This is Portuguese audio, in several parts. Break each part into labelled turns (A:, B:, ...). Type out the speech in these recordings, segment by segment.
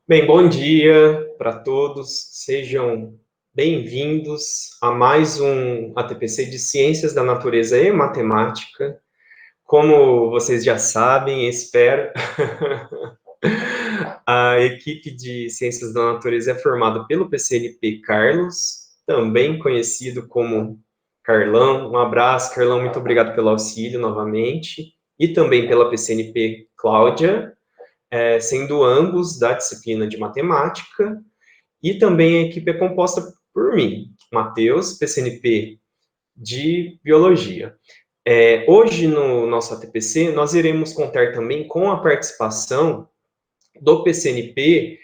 A: Bem, bom dia para todos, sejam bem-vindos a mais um ATPC de Ciências da Natureza e Matemática. Como vocês já sabem, espero, a equipe de Ciências da Natureza é formada pelo PCNP Carlos, também conhecido como Carlão. Um abraço, Carlão, muito obrigado pelo auxílio novamente. E também pela PCNP Cláudia, sendo ambos da disciplina de matemática, e também a equipe é composta por mim, Matheus, PCNP de Biologia. Hoje, no nosso ATPC, nós iremos contar também com a participação do PCNP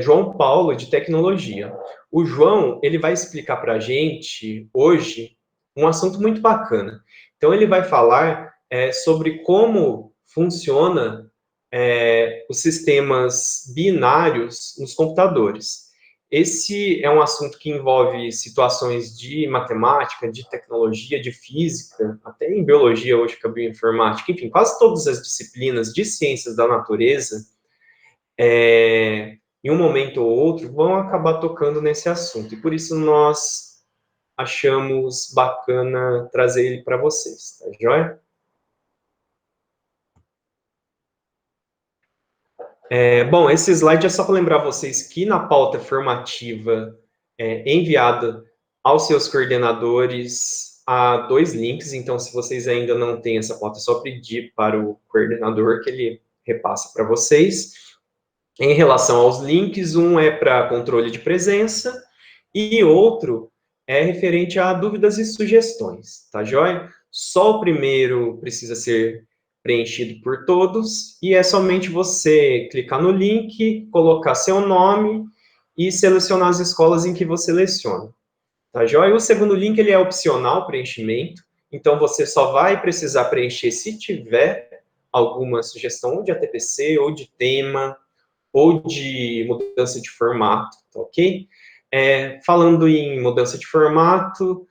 A: João Paulo, de Tecnologia. O João, ele vai explicar para a gente, hoje, um assunto muito bacana. Então, ele vai falar sobre como funciona os sistemas binários nos computadores. Esse é um assunto que envolve situações de matemática, de tecnologia, de física, até em biologia hoje, que é bioinformática, enfim, quase todas as disciplinas de ciências da natureza, em um momento ou outro, vão acabar tocando nesse assunto. E por isso nós achamos bacana trazer ele para vocês, tá joia? Bom, esse slide é só para lembrar vocês que na pauta formativa enviada aos seus coordenadores há 2 links, então se vocês ainda não têm essa pauta, é só pedir para o coordenador que ele repassa para vocês. Em relação aos links, um é para controle de presença e outro é referente a dúvidas e sugestões, tá joia? Só o primeiro precisa ser preenchido por todos, e é somente você clicar no link, colocar seu nome e selecionar as escolas em que você leciona, tá joia? O segundo link, ele é opcional preenchimento, então você só vai precisar preencher se tiver alguma sugestão ou de ATPC, ou de tema, ou de mudança de formato, tá ok? Falando em mudança de formato,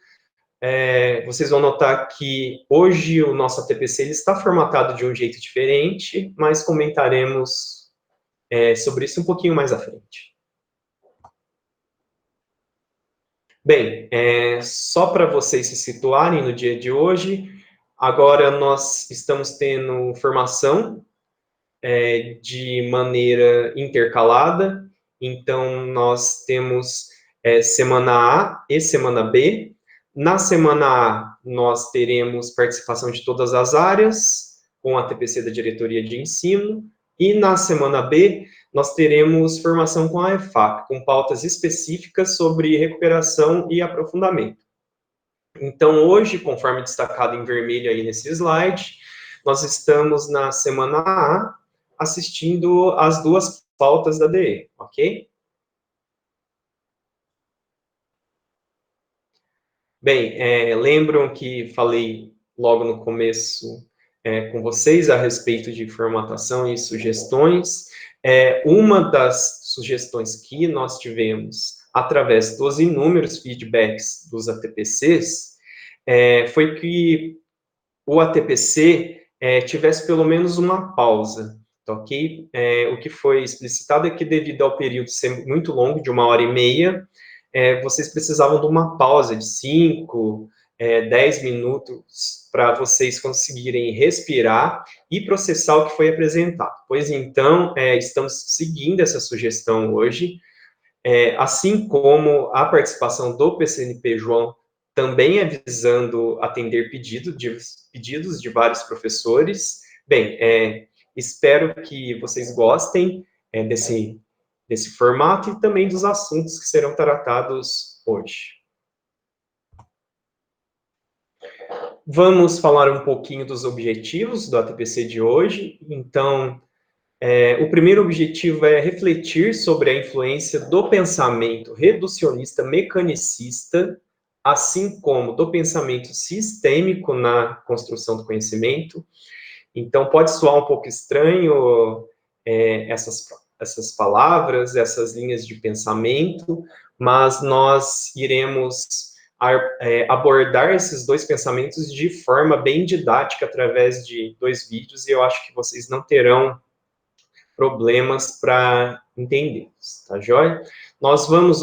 A: vocês vão notar que hoje o nosso ATPC ele está formatado de um jeito diferente, mas comentaremos sobre isso um pouquinho mais à frente. Bem, só para vocês se situarem no dia de hoje, agora nós estamos tendo formação de maneira intercalada, então nós temos semana A e semana B. Na semana A, nós teremos participação de todas as áreas, com a TPC da Diretoria de Ensino, e na semana B, nós teremos formação com a EFAP, com pautas específicas sobre recuperação e aprofundamento. Então, hoje, conforme destacado em vermelho aí nesse slide, nós estamos na semana A, assistindo as 2 pautas da DE, ok? Bem, lembram que falei logo no começo com vocês a respeito de formatação e sugestões. Uma das sugestões que nós tivemos através dos inúmeros feedbacks dos ATPCs foi que o ATPC tivesse pelo menos uma pausa, tá ok? O que foi explicitado é que devido ao período ser muito longo, de 1h30, vocês precisavam de uma pausa de 5, 10 minutos para vocês conseguirem respirar e processar o que foi apresentado. Pois então, estamos seguindo essa sugestão hoje, assim como a participação do PCNP João também é visando atender pedidos de vários professores. Bem, espero que vocês gostem desse formato e também dos assuntos que serão tratados hoje. Vamos falar um pouquinho dos objetivos do ATPC de hoje. Então, o primeiro objetivo é refletir sobre a influência do pensamento reducionista mecanicista, assim como do pensamento sistêmico na construção do conhecimento. Então, pode soar um pouco estranho essas palavras, essas linhas de pensamento, mas nós iremos abordar esses 2 pensamentos de forma bem didática através de 2 vídeos, e eu acho que vocês não terão problemas para entendê-los, tá joia? Nós vamos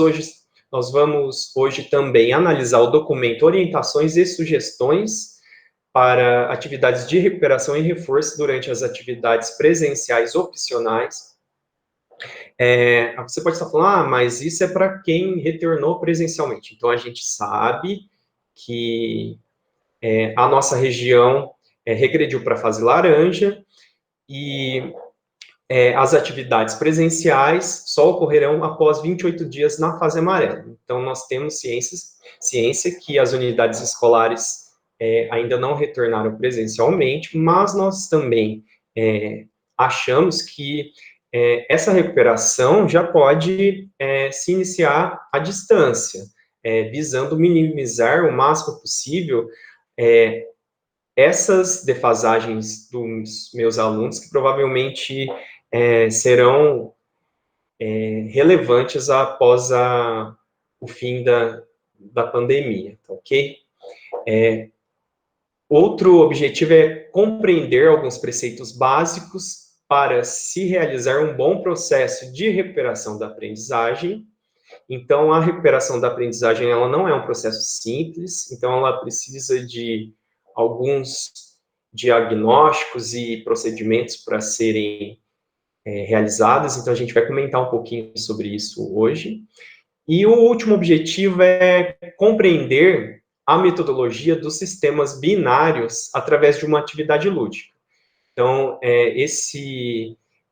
A: hoje também analisar o documento Orientações e Sugestões para atividades de recuperação e reforço durante as atividades presenciais opcionais. Você pode estar falando, mas isso é para quem retornou presencialmente. Então, a gente sabe que a nossa região regrediu para a fase laranja e as atividades presenciais só ocorrerão após 28 dias na fase amarela. Então, nós temos ciência que as unidades escolares ainda não retornaram presencialmente, mas nós também achamos que essa recuperação já pode se iniciar à distância, visando minimizar o máximo possível essas defasagens dos meus alunos, que provavelmente serão relevantes após o fim da pandemia, tá ok? Outro objetivo é compreender alguns preceitos básicos para se realizar um bom processo de recuperação da aprendizagem. Então, a recuperação da aprendizagem, ela não é um processo simples, então ela precisa de alguns diagnósticos e procedimentos para serem realizados, então a gente vai comentar um pouquinho sobre isso hoje. E o último objetivo é compreender a metodologia dos sistemas binários através de uma atividade lúdica. Então,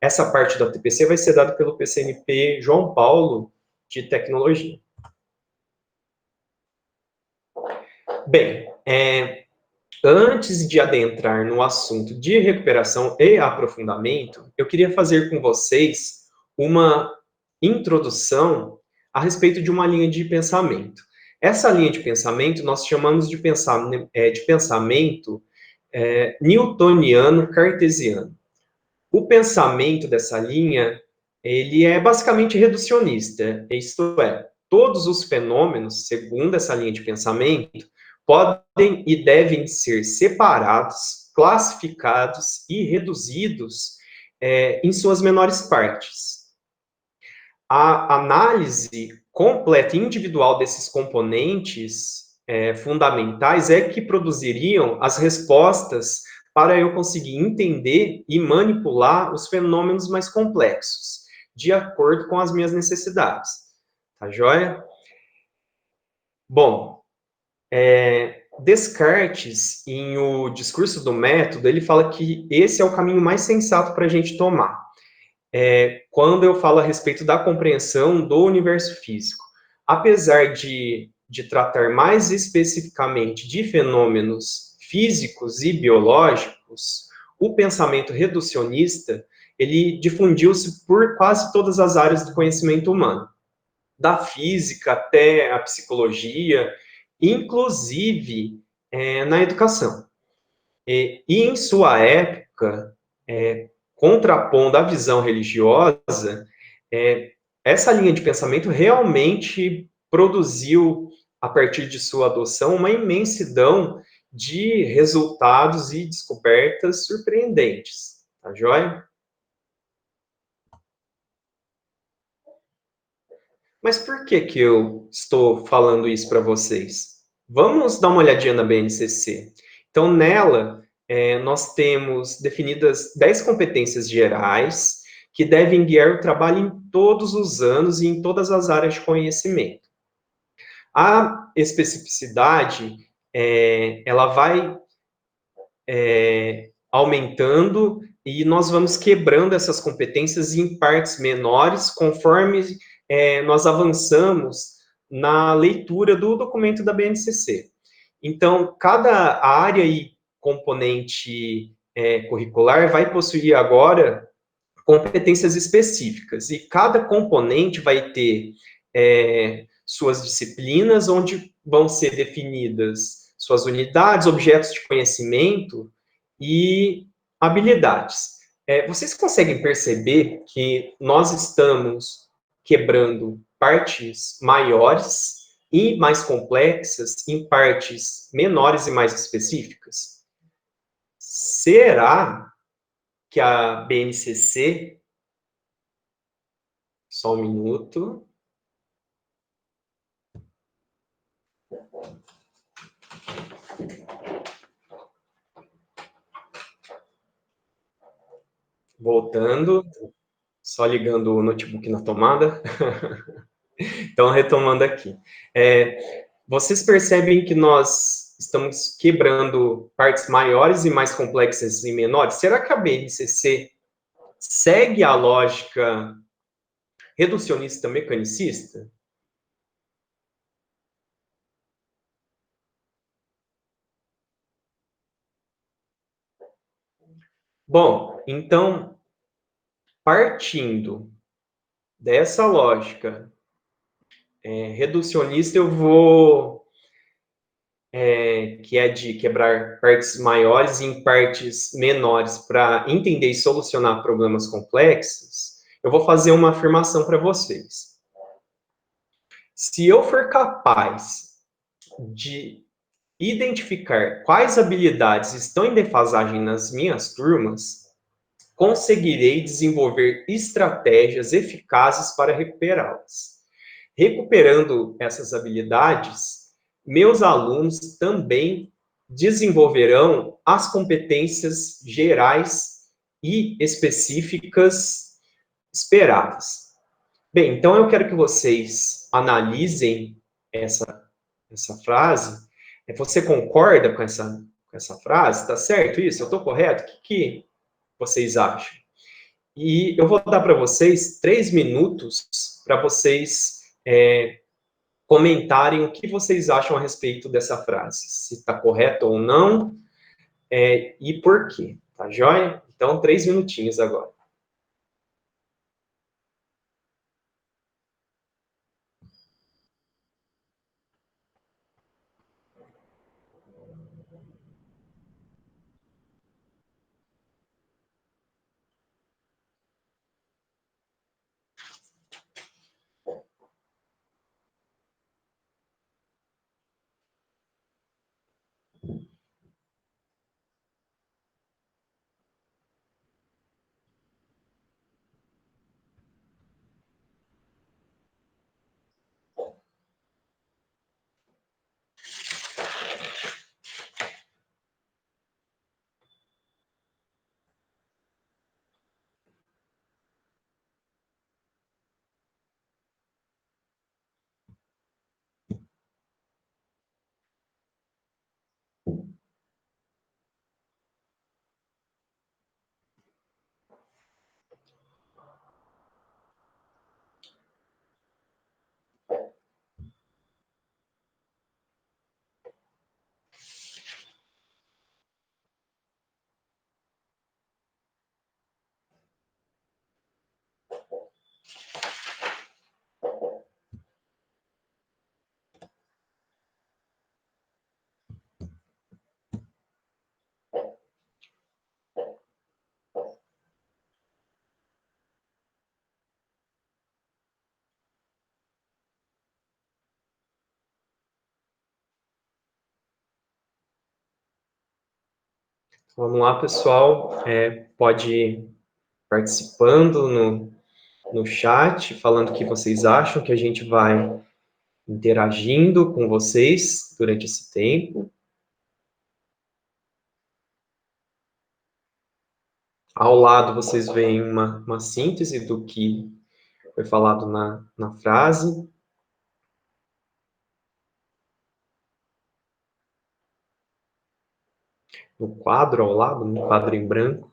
A: essa parte da TPC vai ser dada pelo PCNP João Paulo, de Tecnologia. Bem, antes de adentrar no assunto de recuperação e aprofundamento, eu queria fazer com vocês uma introdução a respeito de uma linha de pensamento. Essa linha de pensamento nós chamamos de pensamento newtoniano-cartesiano. O pensamento dessa linha, ele é basicamente reducionista, isto é, todos os fenômenos, segundo essa linha de pensamento, podem e devem ser separados, classificados e reduzidos em suas menores partes. A análise completa e individual desses componentes fundamentais é que produziriam as respostas para eu conseguir entender e manipular os fenômenos mais complexos, de acordo com as minhas necessidades. Tá joia? Bom, Descartes, em O Discurso do Método, ele fala que esse é o caminho mais sensato para a gente tomar. Quando eu falo a respeito da compreensão do universo físico. Apesar de tratar mais especificamente de fenômenos físicos e biológicos, o pensamento reducionista, ele difundiu-se por quase todas as áreas do conhecimento humano, da física até a psicologia, inclusive na educação. E em sua época, contrapondo a visão religiosa, essa linha de pensamento realmente produziu, a partir de sua adoção, uma imensidão de resultados e descobertas surpreendentes. Tá joia? Mas por que eu estou falando isso para vocês? Vamos dar uma olhadinha na BNCC. Então, nela, nós temos definidas 10 competências gerais que devem guiar o trabalho em todos os anos e em todas as áreas de conhecimento. A especificidade, ela vai aumentando e nós vamos quebrando essas competências em partes menores conforme nós avançamos na leitura do documento da BNCC. Então, cada área e componente curricular vai possuir agora competências específicas, e cada componente vai ter suas disciplinas, onde vão ser definidas suas unidades, objetos de conhecimento e habilidades. Vocês conseguem perceber que nós estamos quebrando partes maiores e mais complexas em partes menores e mais específicas? Será que a BNCC Só um minuto. Voltando, só ligando o notebook na tomada. Então, retomando aqui. Vocês percebem que nós estamos quebrando partes maiores e mais complexas em menores? Será que a BNCC segue a lógica reducionista mecanicista? Bom, então, partindo dessa lógica reducionista, eu vou que é de quebrar partes maiores em partes menores para entender e solucionar problemas complexos, eu vou fazer uma afirmação para vocês. Se eu for capaz de identificar quais habilidades estão em defasagem nas minhas turmas, conseguirei desenvolver estratégias eficazes para recuperá-las. Recuperando essas habilidades, meus alunos também desenvolverão as competências gerais e específicas esperadas. Bem, então eu quero que vocês analisem essa frase. Você concorda com essa frase? Tá certo isso? Eu estou correto? O que vocês acham? E eu vou dar para vocês 3 minutos para vocês comentarem o que vocês acham a respeito dessa frase, se está correto ou não, e por quê, tá joia? Então, 3 minutinhos agora. Vamos lá, pessoal, pode ir participando no chat, falando o que vocês acham, que a gente vai interagindo com vocês durante esse tempo. Ao lado, vocês veem uma síntese do que foi falado na frase. No quadro ao lado, no quadro em branco.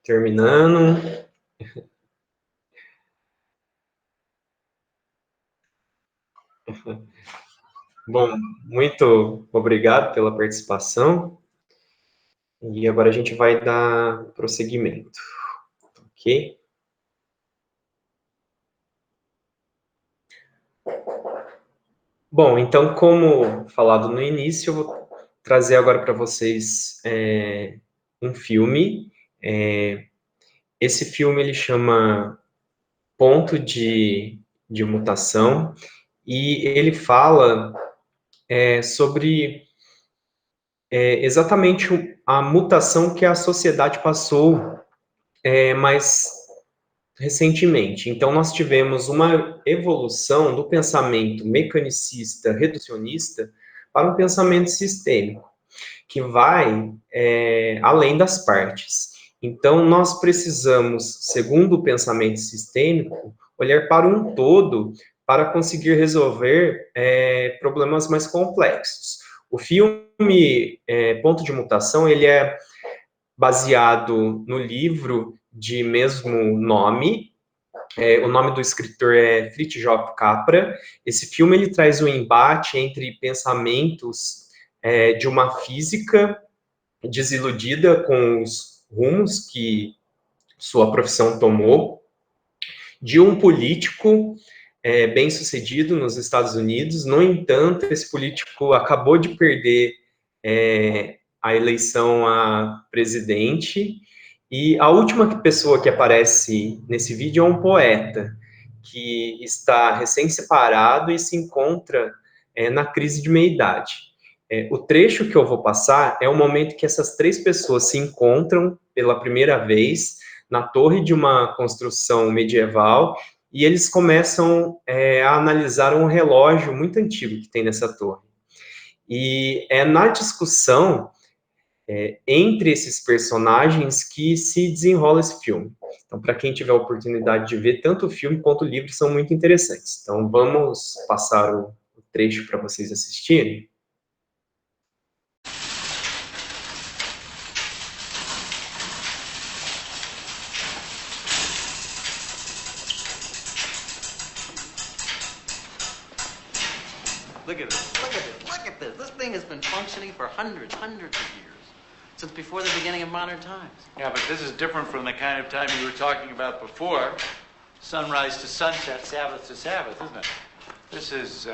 A: Terminando. Bom, muito obrigado pela participação. E agora a gente vai dar prosseguimento, ok? Bom, então, como falado no início, eu vou trazer agora para vocês um filme. Esse filme ele chama Ponto de Mutação e ele fala sobre exatamente a mutação que a sociedade passou mais recentemente. Então, nós tivemos uma evolução do pensamento mecanicista, reducionista, para um pensamento sistêmico, que vai além das partes. Então, nós precisamos, segundo o pensamento sistêmico, olhar para um todo para conseguir resolver problemas mais complexos. O filme Ponto de Mutação, ele é baseado no livro de mesmo nome. O nome do escritor é Fritjof Capra. Esse filme ele traz um embate entre pensamentos de uma física desiludida com os rumos que sua profissão tomou, de um político bem-sucedido nos Estados Unidos. No entanto, esse político acabou de perder a eleição a presidente. E a última pessoa que aparece nesse vídeo é um poeta que está recém-separado e se encontra na crise de meia-idade. O trecho que eu vou passar é o momento que essas três pessoas se encontram pela primeira vez na torre de uma construção medieval e eles começam a analisar um relógio muito antigo que tem nessa torre. E é na discussão entre esses personagens que se desenrola esse filme. Então, para quem tiver a oportunidade de ver, tanto o filme quanto o livro são muito interessantes. Então, vamos passar o trecho para vocês assistirem.
B: Look at this, look at this, look at this. This thing has been functioning for hundreds of years. Since before the beginning of modern times.
C: Yeah, but this is different from the kind of time you were talking about before. Sunrise to sunset, Sabbath to Sabbath, isn't it? This is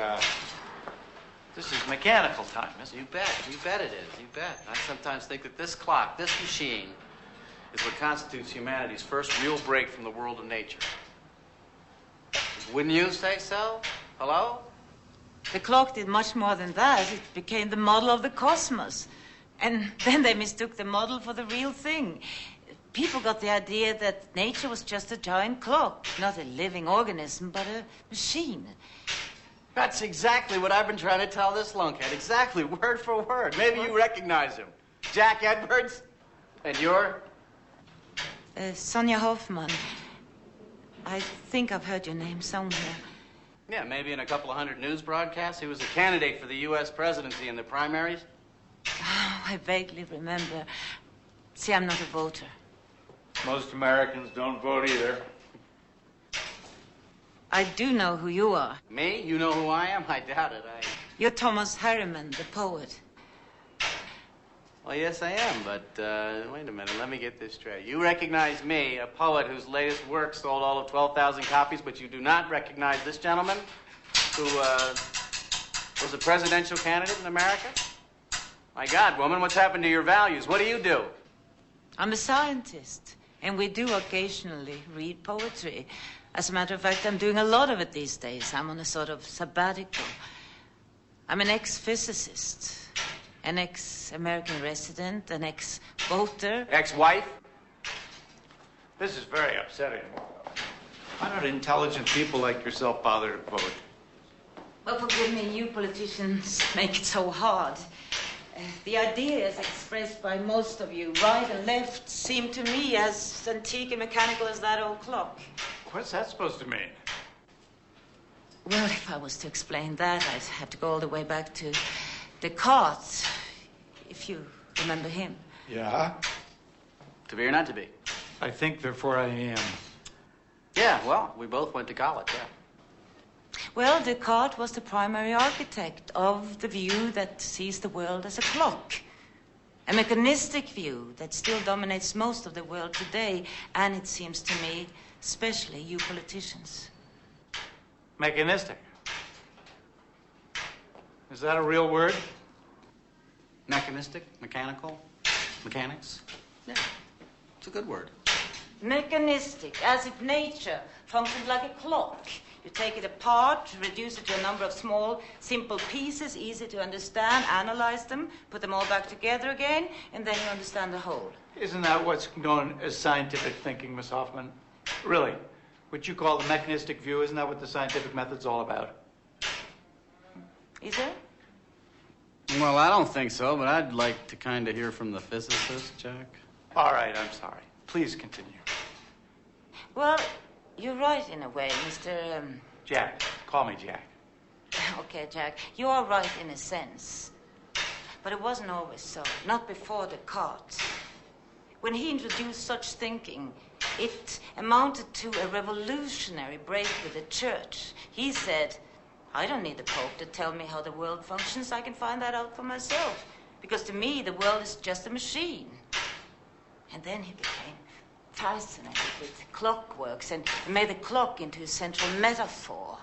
C: mechanical time, isn't it?
B: You bet it is, you bet. I sometimes think that this clock, this machine, is what constitutes humanity's first real break from the world of nature. Wouldn't you say so? Hello?
D: The clock did much more than that. It became the model of the cosmos. And then they mistook the model for the real thing. People got the idea that nature was just a giant clock, not a living organism, but a machine.
B: That's exactly what I've been trying to tell this lunkhead. Exactly, word for word. Maybe you recognize him. Jack Edwards? And you're?
D: Sonia Hoffman. I think I've heard your name somewhere.
B: Yeah, maybe in a couple of hundred news broadcasts. He was a candidate for the U.S. presidency in the primaries.
D: Oh, I vaguely remember. See, I'm not a voter.
C: Most Americans don't vote either.
D: I do know who you are.
B: Me? You know who I am? I doubt it.
D: You're Thomas Harriman, the poet.
B: Well, yes, I am, but wait a minute. Let me get this straight. You recognize me, a poet whose latest work sold all of 12,000 copies, but you do not recognize this gentleman who was a presidential candidate in America? My God, woman, what's happened to your values? What do you do?
D: I'm a scientist, and we do occasionally read poetry. As a matter of fact, I'm doing a lot of it these days. I'm on a sort of sabbatical. I'm an ex-physicist, an ex-American resident, an ex-voter.
B: Ex-wife?
C: This is very upsetting. Why don't intelligent people like yourself bother to vote?
D: Well, forgive me, you politicians make it so hard. The ideas expressed by most of you, right and left, seem to me as antique and mechanical as that old clock.
C: What's that supposed to mean?
D: Well, if I was to explain that, I'd have to go all the way back to Descartes, if you remember him.
C: Yeah?
B: To be or not to be?
C: I think therefore I am.
B: Yeah, well, we both went to college, yeah.
D: Well, Descartes was the primary architect of the view that sees the world as a clock. A mechanistic view that still dominates most of the world today, and it seems to me, especially you politicians.
C: Mechanistic. Is that a real word?
B: Mechanistic, mechanical, mechanics? Yeah, it's a good word.
D: Mechanistic, as if nature functioned like a clock. You take it apart, reduce it to a number of small, simple pieces, easy to understand, analyze them, put them all back together again, and then you understand the whole.
C: Isn't that what's known as scientific thinking, Miss Hoffman? Really? What you call the mechanistic view, isn't that what the scientific method's all about?
D: Is it?
B: Well, I don't think so, but I'd like to kind of hear from the physicist, Jack.
C: All right, I'm sorry. Please continue.
D: Well, you're right in a way, Mr.
C: Jack. Call me Jack.
D: Okay, Jack, you are right in a sense. But it wasn't always so, not before Descartes. When he introduced such thinking, it amounted to a revolutionary break with the church. He said, I don't need the Pope to tell me how the world functions. I can find that out for myself. Because to me, the world is just a machine. And then he became fascinated with clockworks and made the clock into a central metaphor.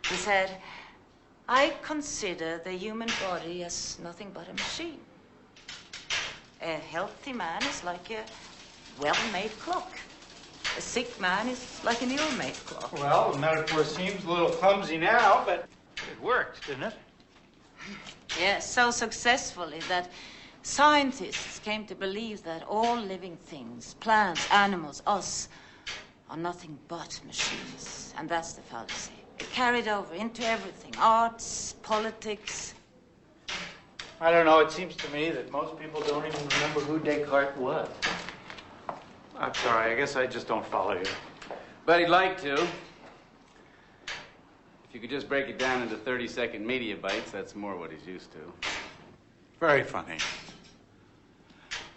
D: He said, I consider the human body as nothing but a machine. A healthy man is like a well-made clock. A sick man is like an ill-made clock.
C: Well, the metaphor seems a little clumsy now, but it worked, didn't it?
D: Yes, so successfully that scientists came to believe that all living things, plants, animals, us, are nothing but machines. And that's the fallacy. It carried over into everything, arts, politics.
C: I don't know. It seems to me that most people don't even remember who Descartes was. I'm sorry. I guess I just don't follow you.
B: But he'd like to. If you could just break it down into 30-second media bites, that's more what he's used to.
C: Very funny.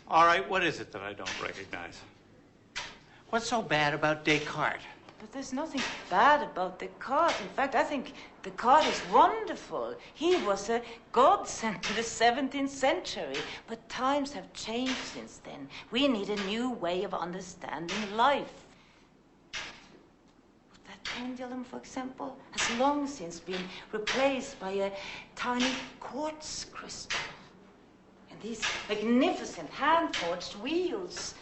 C: All right, what is it that I don't recognize? What's so bad about Descartes?
D: But there's nothing bad about Descartes. In fact, I think Descartes is wonderful. He was a godsend to the 17th century. But times have changed since then. We need a new way of understanding life. That pendulum, for example, has long since been replaced by a tiny quartz crystal. And these magnificent hand-forged wheels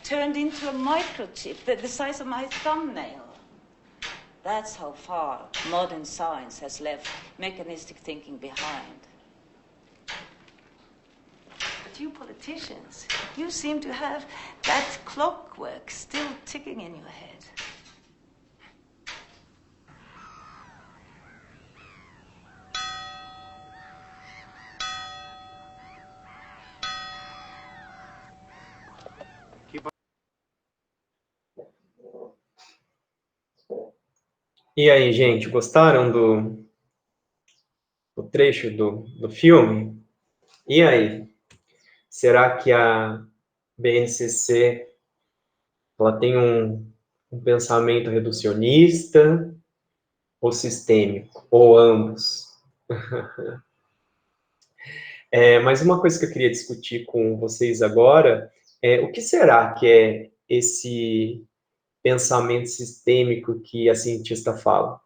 D: turned into a microchip the size of my thumbnail. That's how far modern science has left mechanistic thinking behind. But you politicians, you seem to have that clockwork still ticking in your head.
A: E aí, gente, gostaram do trecho do filme? E aí? Será que a BNCC ela tem um pensamento reducionista ou sistêmico? Ou ambos? Mas uma coisa que eu queria discutir com vocês agora é o que será que é esse pensamento sistêmico que a cientista fala.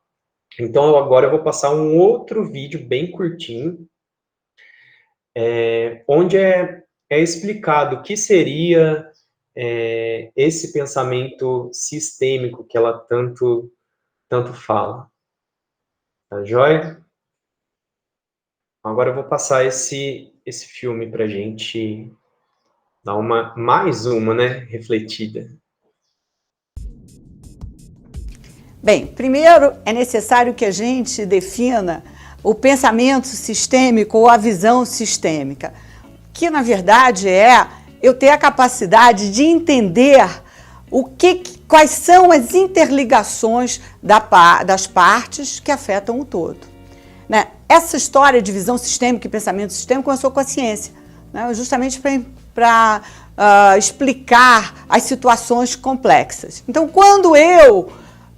A: Então, agora eu vou passar um outro vídeo bem curtinho, onde é explicado o que seria esse pensamento sistêmico que ela tanto fala. Tá joia? Agora eu vou passar esse filme para a gente dar mais uma, né, refletida.
E: Bem, primeiro é necessário que a gente defina o pensamento sistêmico ou a visão sistêmica, que na verdade é eu ter a capacidade de entender quais são as interligações das partes que afetam o todo. Né? Essa história de visão sistêmica e pensamento sistêmico começou com a ciência, né? Justamente para explicar as situações complexas. Então, quando eu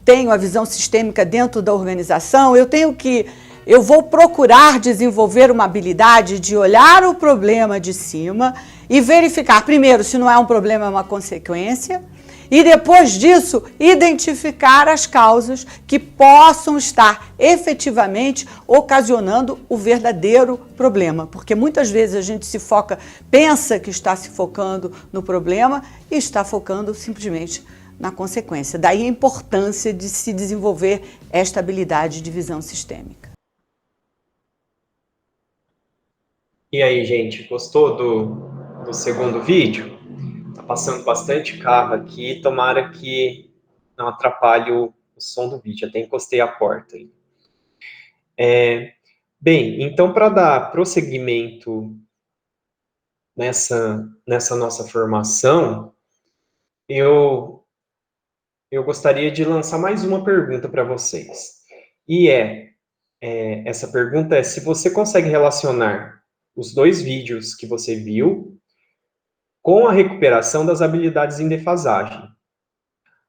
E: tenho a visão sistêmica dentro da organização, eu vou procurar desenvolver uma habilidade de olhar o problema de cima e verificar, primeiro, se não é um problema, é uma consequência, e depois disso, identificar as causas que possam estar efetivamente ocasionando o verdadeiro problema. Porque muitas vezes a gente pensa que está se focando no problema e está focando simplesmente na consequência. Daí a importância de se desenvolver esta habilidade de visão sistêmica.
A: E aí, gente, gostou do segundo vídeo? Tá passando bastante carro aqui, tomara que não atrapalhe o som do vídeo, até encostei a porta aí. Bem, então para dar prosseguimento nessa nossa formação, eu gostaria de lançar mais uma pergunta para vocês. E essa pergunta é se você consegue relacionar os dois vídeos que você viu com a recuperação das habilidades em defasagem.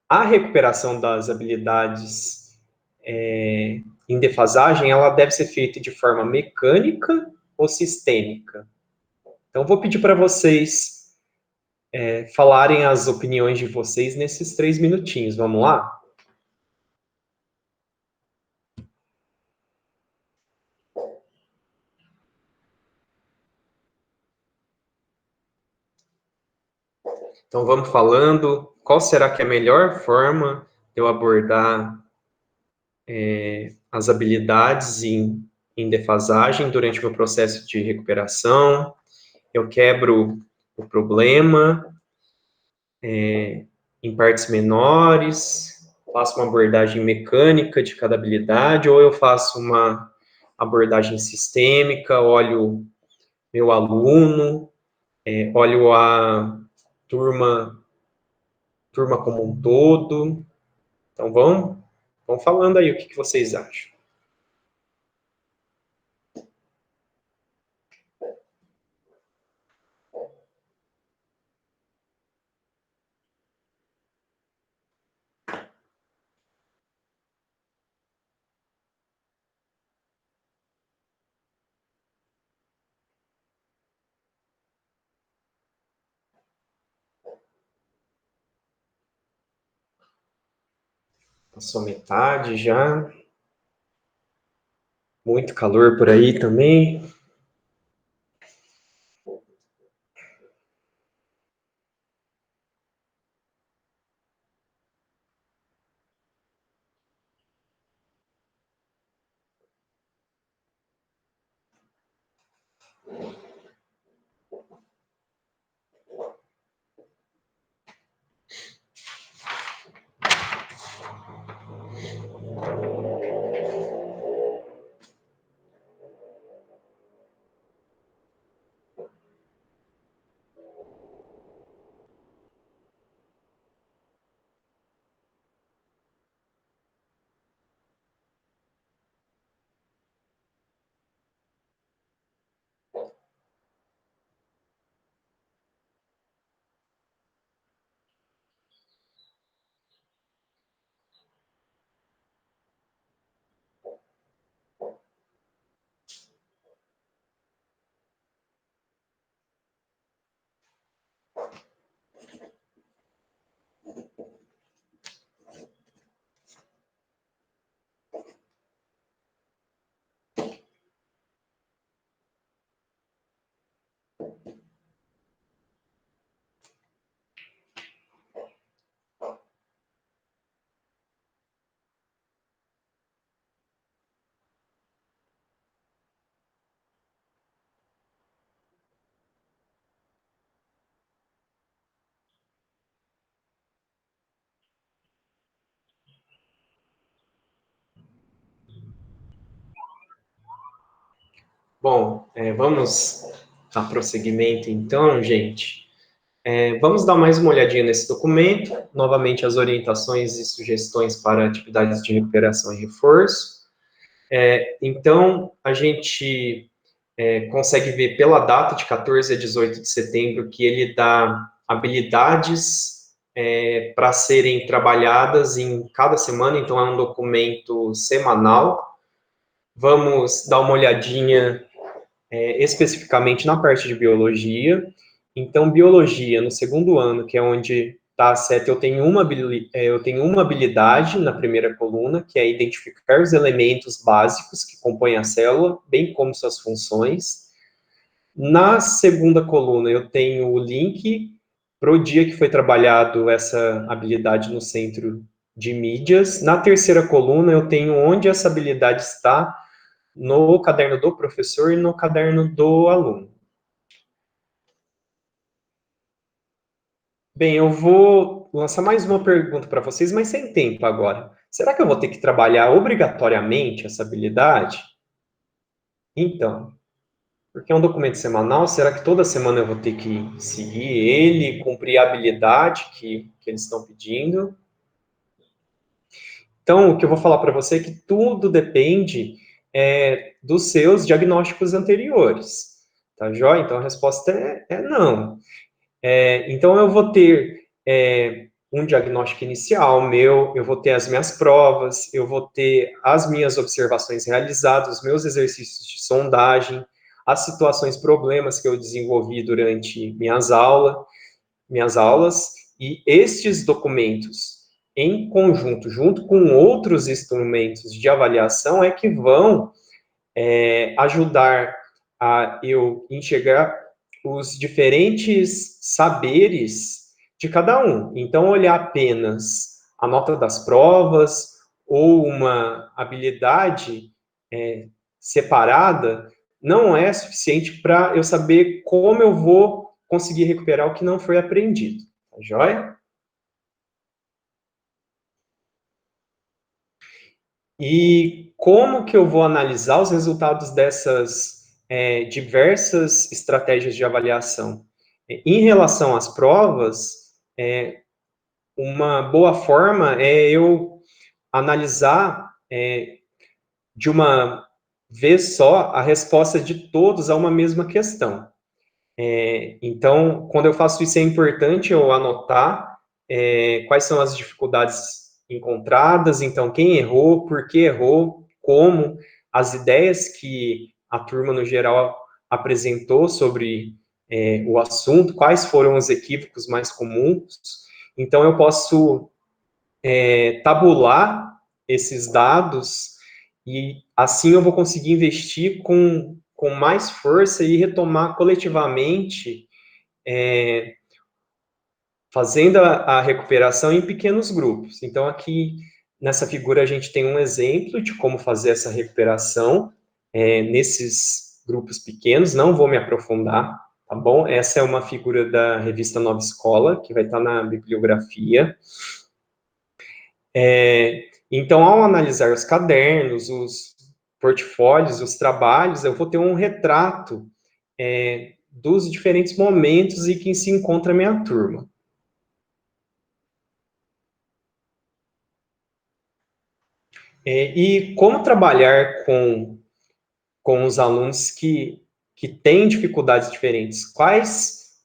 A: A recuperação das habilidades em defasagem, ela deve ser feita de forma mecânica ou sistêmica? Então, vou pedir para vocês falarem as opiniões de vocês nesses 3 minutinhos. Vamos lá? Então, vamos falando. Qual será que é a melhor forma de eu abordar as habilidades em defasagem durante o meu processo de recuperação? Eu quebro o problema em partes menores, faço uma abordagem mecânica de cada habilidade, ou eu faço uma abordagem sistêmica, olho meu aluno, olho a turma como um todo. Então, vão falando aí o que vocês acham. Passou metade já. Muito calor por aí também. Bom, vamos dar prosseguimento então, gente. Vamos dar mais uma olhadinha nesse documento. Novamente, as orientações e sugestões para atividades de recuperação e reforço. Então, a gente consegue ver pela data de 14 a 18 de setembro que ele dá habilidades para serem trabalhadas em cada semana, então é um documento semanal. Vamos dar uma olhadinha especificamente na parte de biologia. Então, biologia, no segundo ano, que é onde está a seta, eu tenho uma habilidade na primeira coluna, que é identificar os elementos básicos que compõem a célula, bem como suas funções. Na segunda coluna, eu tenho o link para o dia que foi trabalhado essa habilidade no centro de mídias. Na terceira coluna, eu tenho onde essa habilidade está no caderno do professor e no caderno do aluno. Bem, eu vou lançar mais uma pergunta para vocês, mas sem tempo agora. Será que eu vou ter que trabalhar obrigatoriamente essa habilidade? Então, porque é um documento semanal, será que toda semana eu vou ter que seguir ele, cumprir a habilidade que eles estão pedindo? Então, o que eu vou falar para você é que tudo depende dos seus diagnósticos anteriores, tá joia? Então, a resposta é não. Então, eu vou ter um diagnóstico inicial meu, eu vou ter as minhas provas, eu vou ter as minhas observações realizadas, os meus exercícios de sondagem, as situações, problemas que eu desenvolvi durante minhas aulas, e estes documentos, em conjunto, junto com outros instrumentos de avaliação, é que vão ajudar a eu enxergar os diferentes saberes de cada um. Então, olhar apenas a nota das provas ou uma habilidade separada não é suficiente para eu saber como eu vou conseguir recuperar o que não foi aprendido. Tá joia? E como que eu vou analisar os resultados dessas diversas estratégias de avaliação? Em relação às provas, uma boa forma é eu analisar de uma vez só a resposta de todos a uma mesma questão. Então, quando eu faço isso, é importante eu anotar quais são as dificuldades encontradas, então, quem errou, por que errou, como, as ideias que a turma, no geral, apresentou sobre o assunto, quais foram os equívocos mais comuns. Então, eu posso tabular esses dados e, assim, eu vou conseguir investir com mais força e retomar coletivamente, fazendo a recuperação em pequenos grupos. Então, aqui, nessa figura, a gente tem um exemplo de como fazer essa recuperação nesses grupos pequenos, não vou me aprofundar, tá bom? Essa é uma figura da revista Nova Escola, que vai estar na bibliografia. Então, ao analisar os cadernos, os portfólios, os trabalhos, eu vou ter um retrato dos diferentes momentos em que se encontra a minha turma. E como trabalhar com os alunos que têm dificuldades diferentes? Quais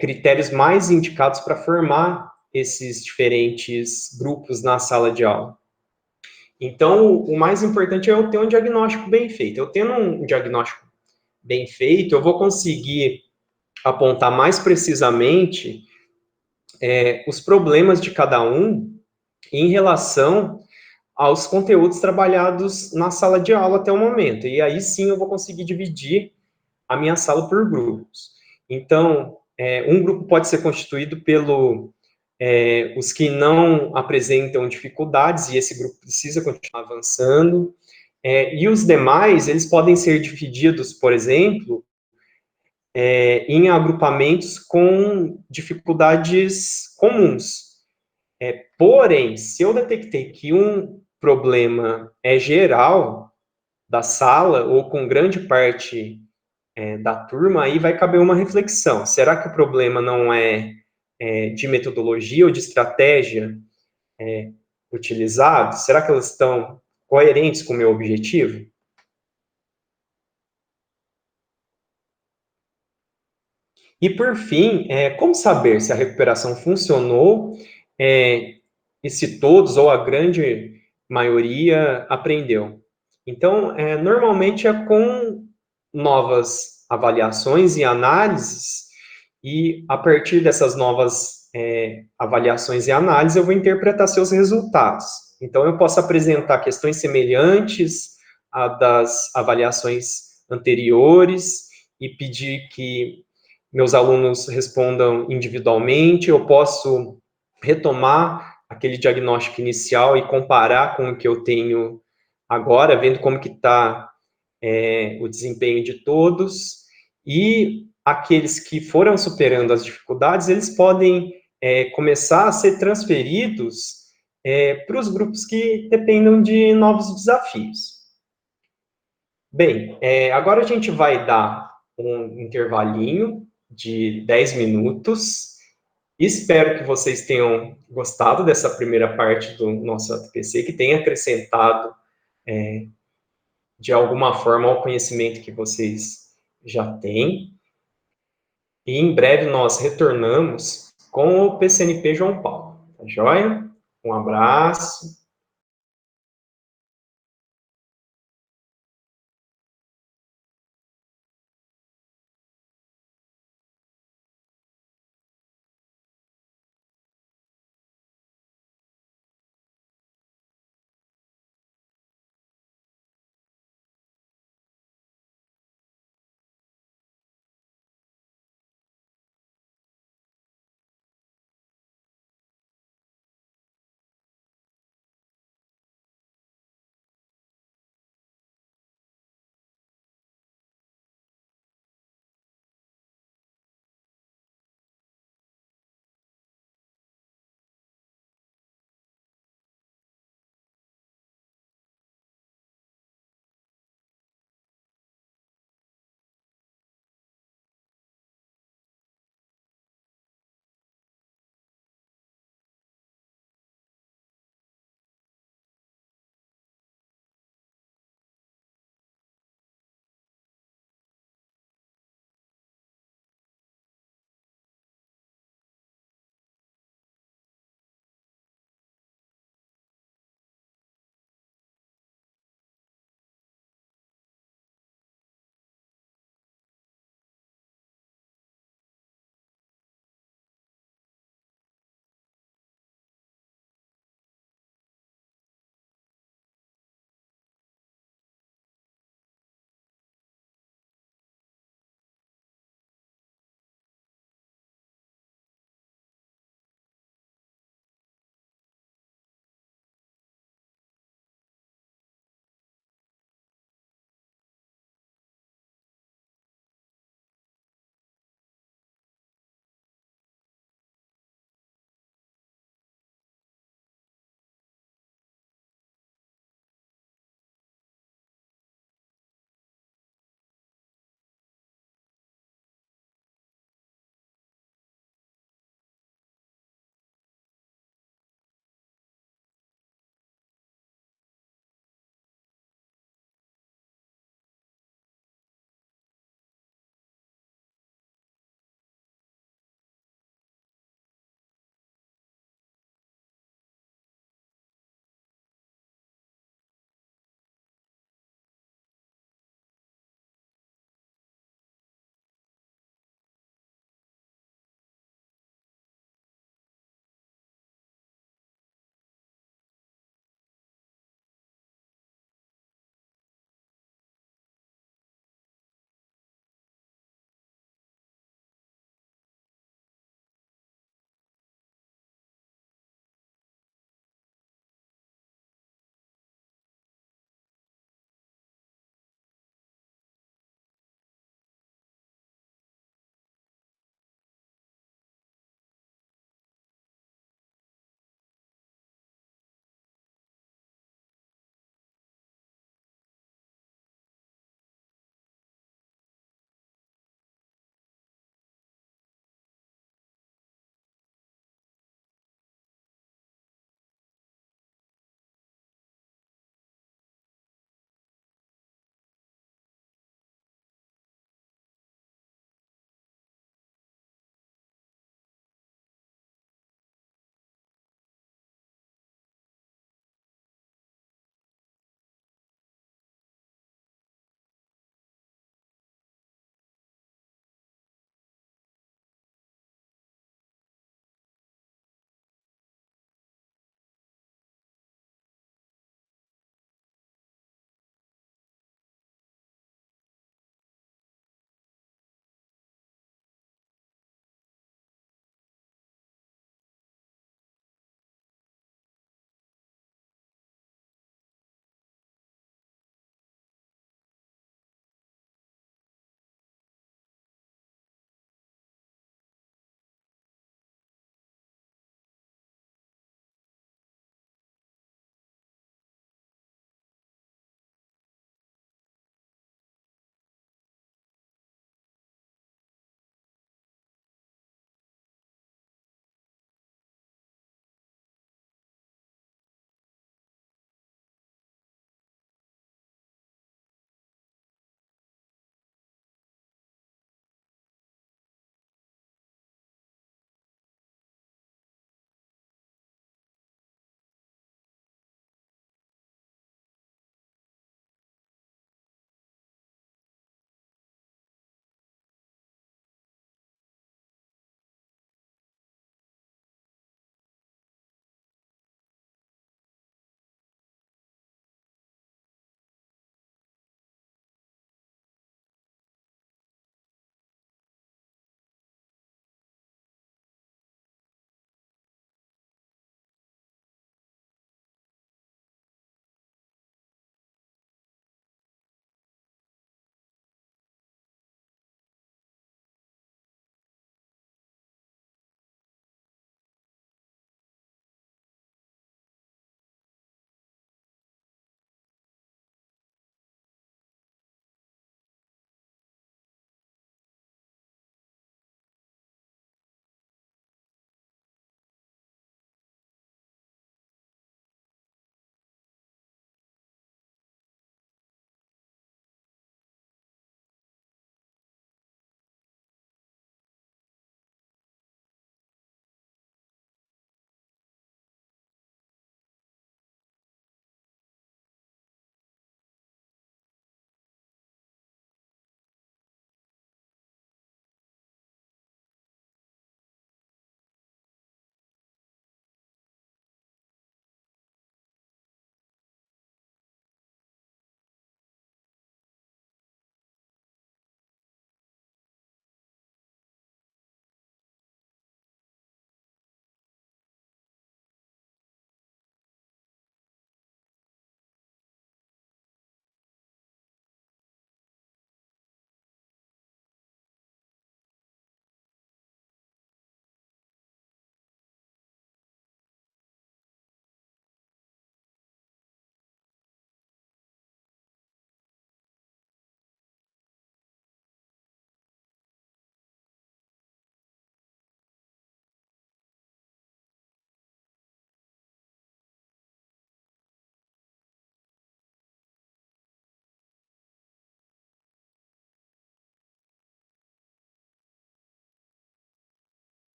A: critérios mais indicados para formar esses diferentes grupos na sala de aula? Então, o mais importante é eu ter um diagnóstico bem feito. Eu tendo um diagnóstico bem feito, eu vou conseguir apontar mais precisamente os problemas de cada um em relação aos conteúdos trabalhados na sala de aula até o momento. E aí sim eu vou conseguir dividir a minha sala por grupos. Então, um grupo pode ser constituído pelo os que não apresentam dificuldades, e esse grupo precisa continuar avançando. E os demais, eles podem ser divididos, por exemplo, em agrupamentos com dificuldades comuns. Porém, se eu detectei que um problema é geral da sala, ou com grande parte da turma, aí vai caber uma reflexão. Será que o problema não é de metodologia ou de estratégia utilizado? Será que elas estão coerentes com o meu objetivo? E, por fim, como saber se a recuperação funcionou e se todos ou a grande maioria aprendeu? Então, normalmente é com novas avaliações e análises, e a partir dessas novas avaliações e análises, eu vou interpretar seus resultados. Então, eu posso apresentar questões semelhantes a das avaliações anteriores e pedir que meus alunos respondam individualmente, eu posso retomar aquele diagnóstico inicial e comparar com o que eu tenho agora, vendo como que está o desempenho de todos, e aqueles que foram superando as dificuldades, eles podem começar a ser transferidos para os grupos que dependam de novos desafios. Bem, agora a gente vai dar um intervalinho de 10 minutos. Espero que vocês tenham gostado dessa primeira parte do nosso ATPC, que tenha acrescentado de alguma forma ao conhecimento que vocês já têm. E em breve nós retornamos com o PCNP João Paulo. Tá joia? Um abraço.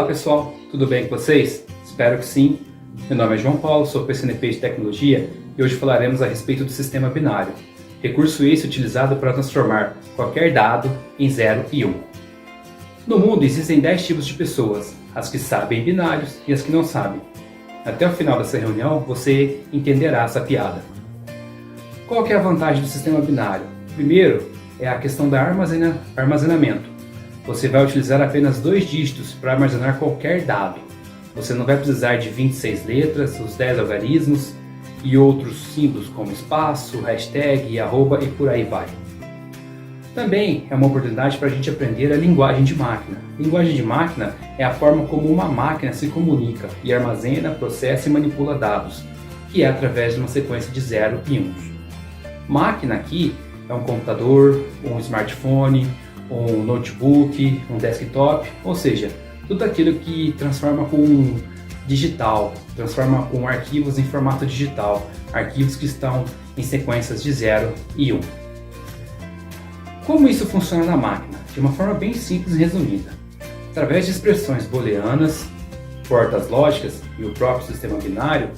F: Olá pessoal, tudo bem com vocês? Espero que sim. Meu nome é João Paulo, sou PCNP de Tecnologia e hoje falaremos a respeito do sistema binário, recurso esse utilizado para transformar qualquer dado em 0 e 1. No mundo existem 10 tipos de pessoas, as que sabem binários e as que não sabem. Até o final dessa reunião você entenderá essa piada. Qual que é a vantagem do sistema binário? Primeiro é a questão do armazenamento. Você vai utilizar apenas 2 dígitos para armazenar qualquer dado. Você não vai precisar de 26 letras, os 10 algarismos e outros símbolos como espaço, hashtag, arroba e por aí vai. Também é uma oportunidade para a gente aprender a linguagem de máquina. Linguagem de máquina é a forma como uma máquina se comunica e armazena, processa e manipula dados, que é através de uma sequência de 0 e 1. Máquina aqui é um computador, um smartphone, um notebook, um desktop, ou seja, tudo aquilo que transforma com digital, transforma com arquivos em formato digital, arquivos que estão em sequências de 0 e 1. Como isso funciona na máquina? De uma forma bem simples e resumida. Através de expressões booleanas, portas lógicas e o próprio sistema binário,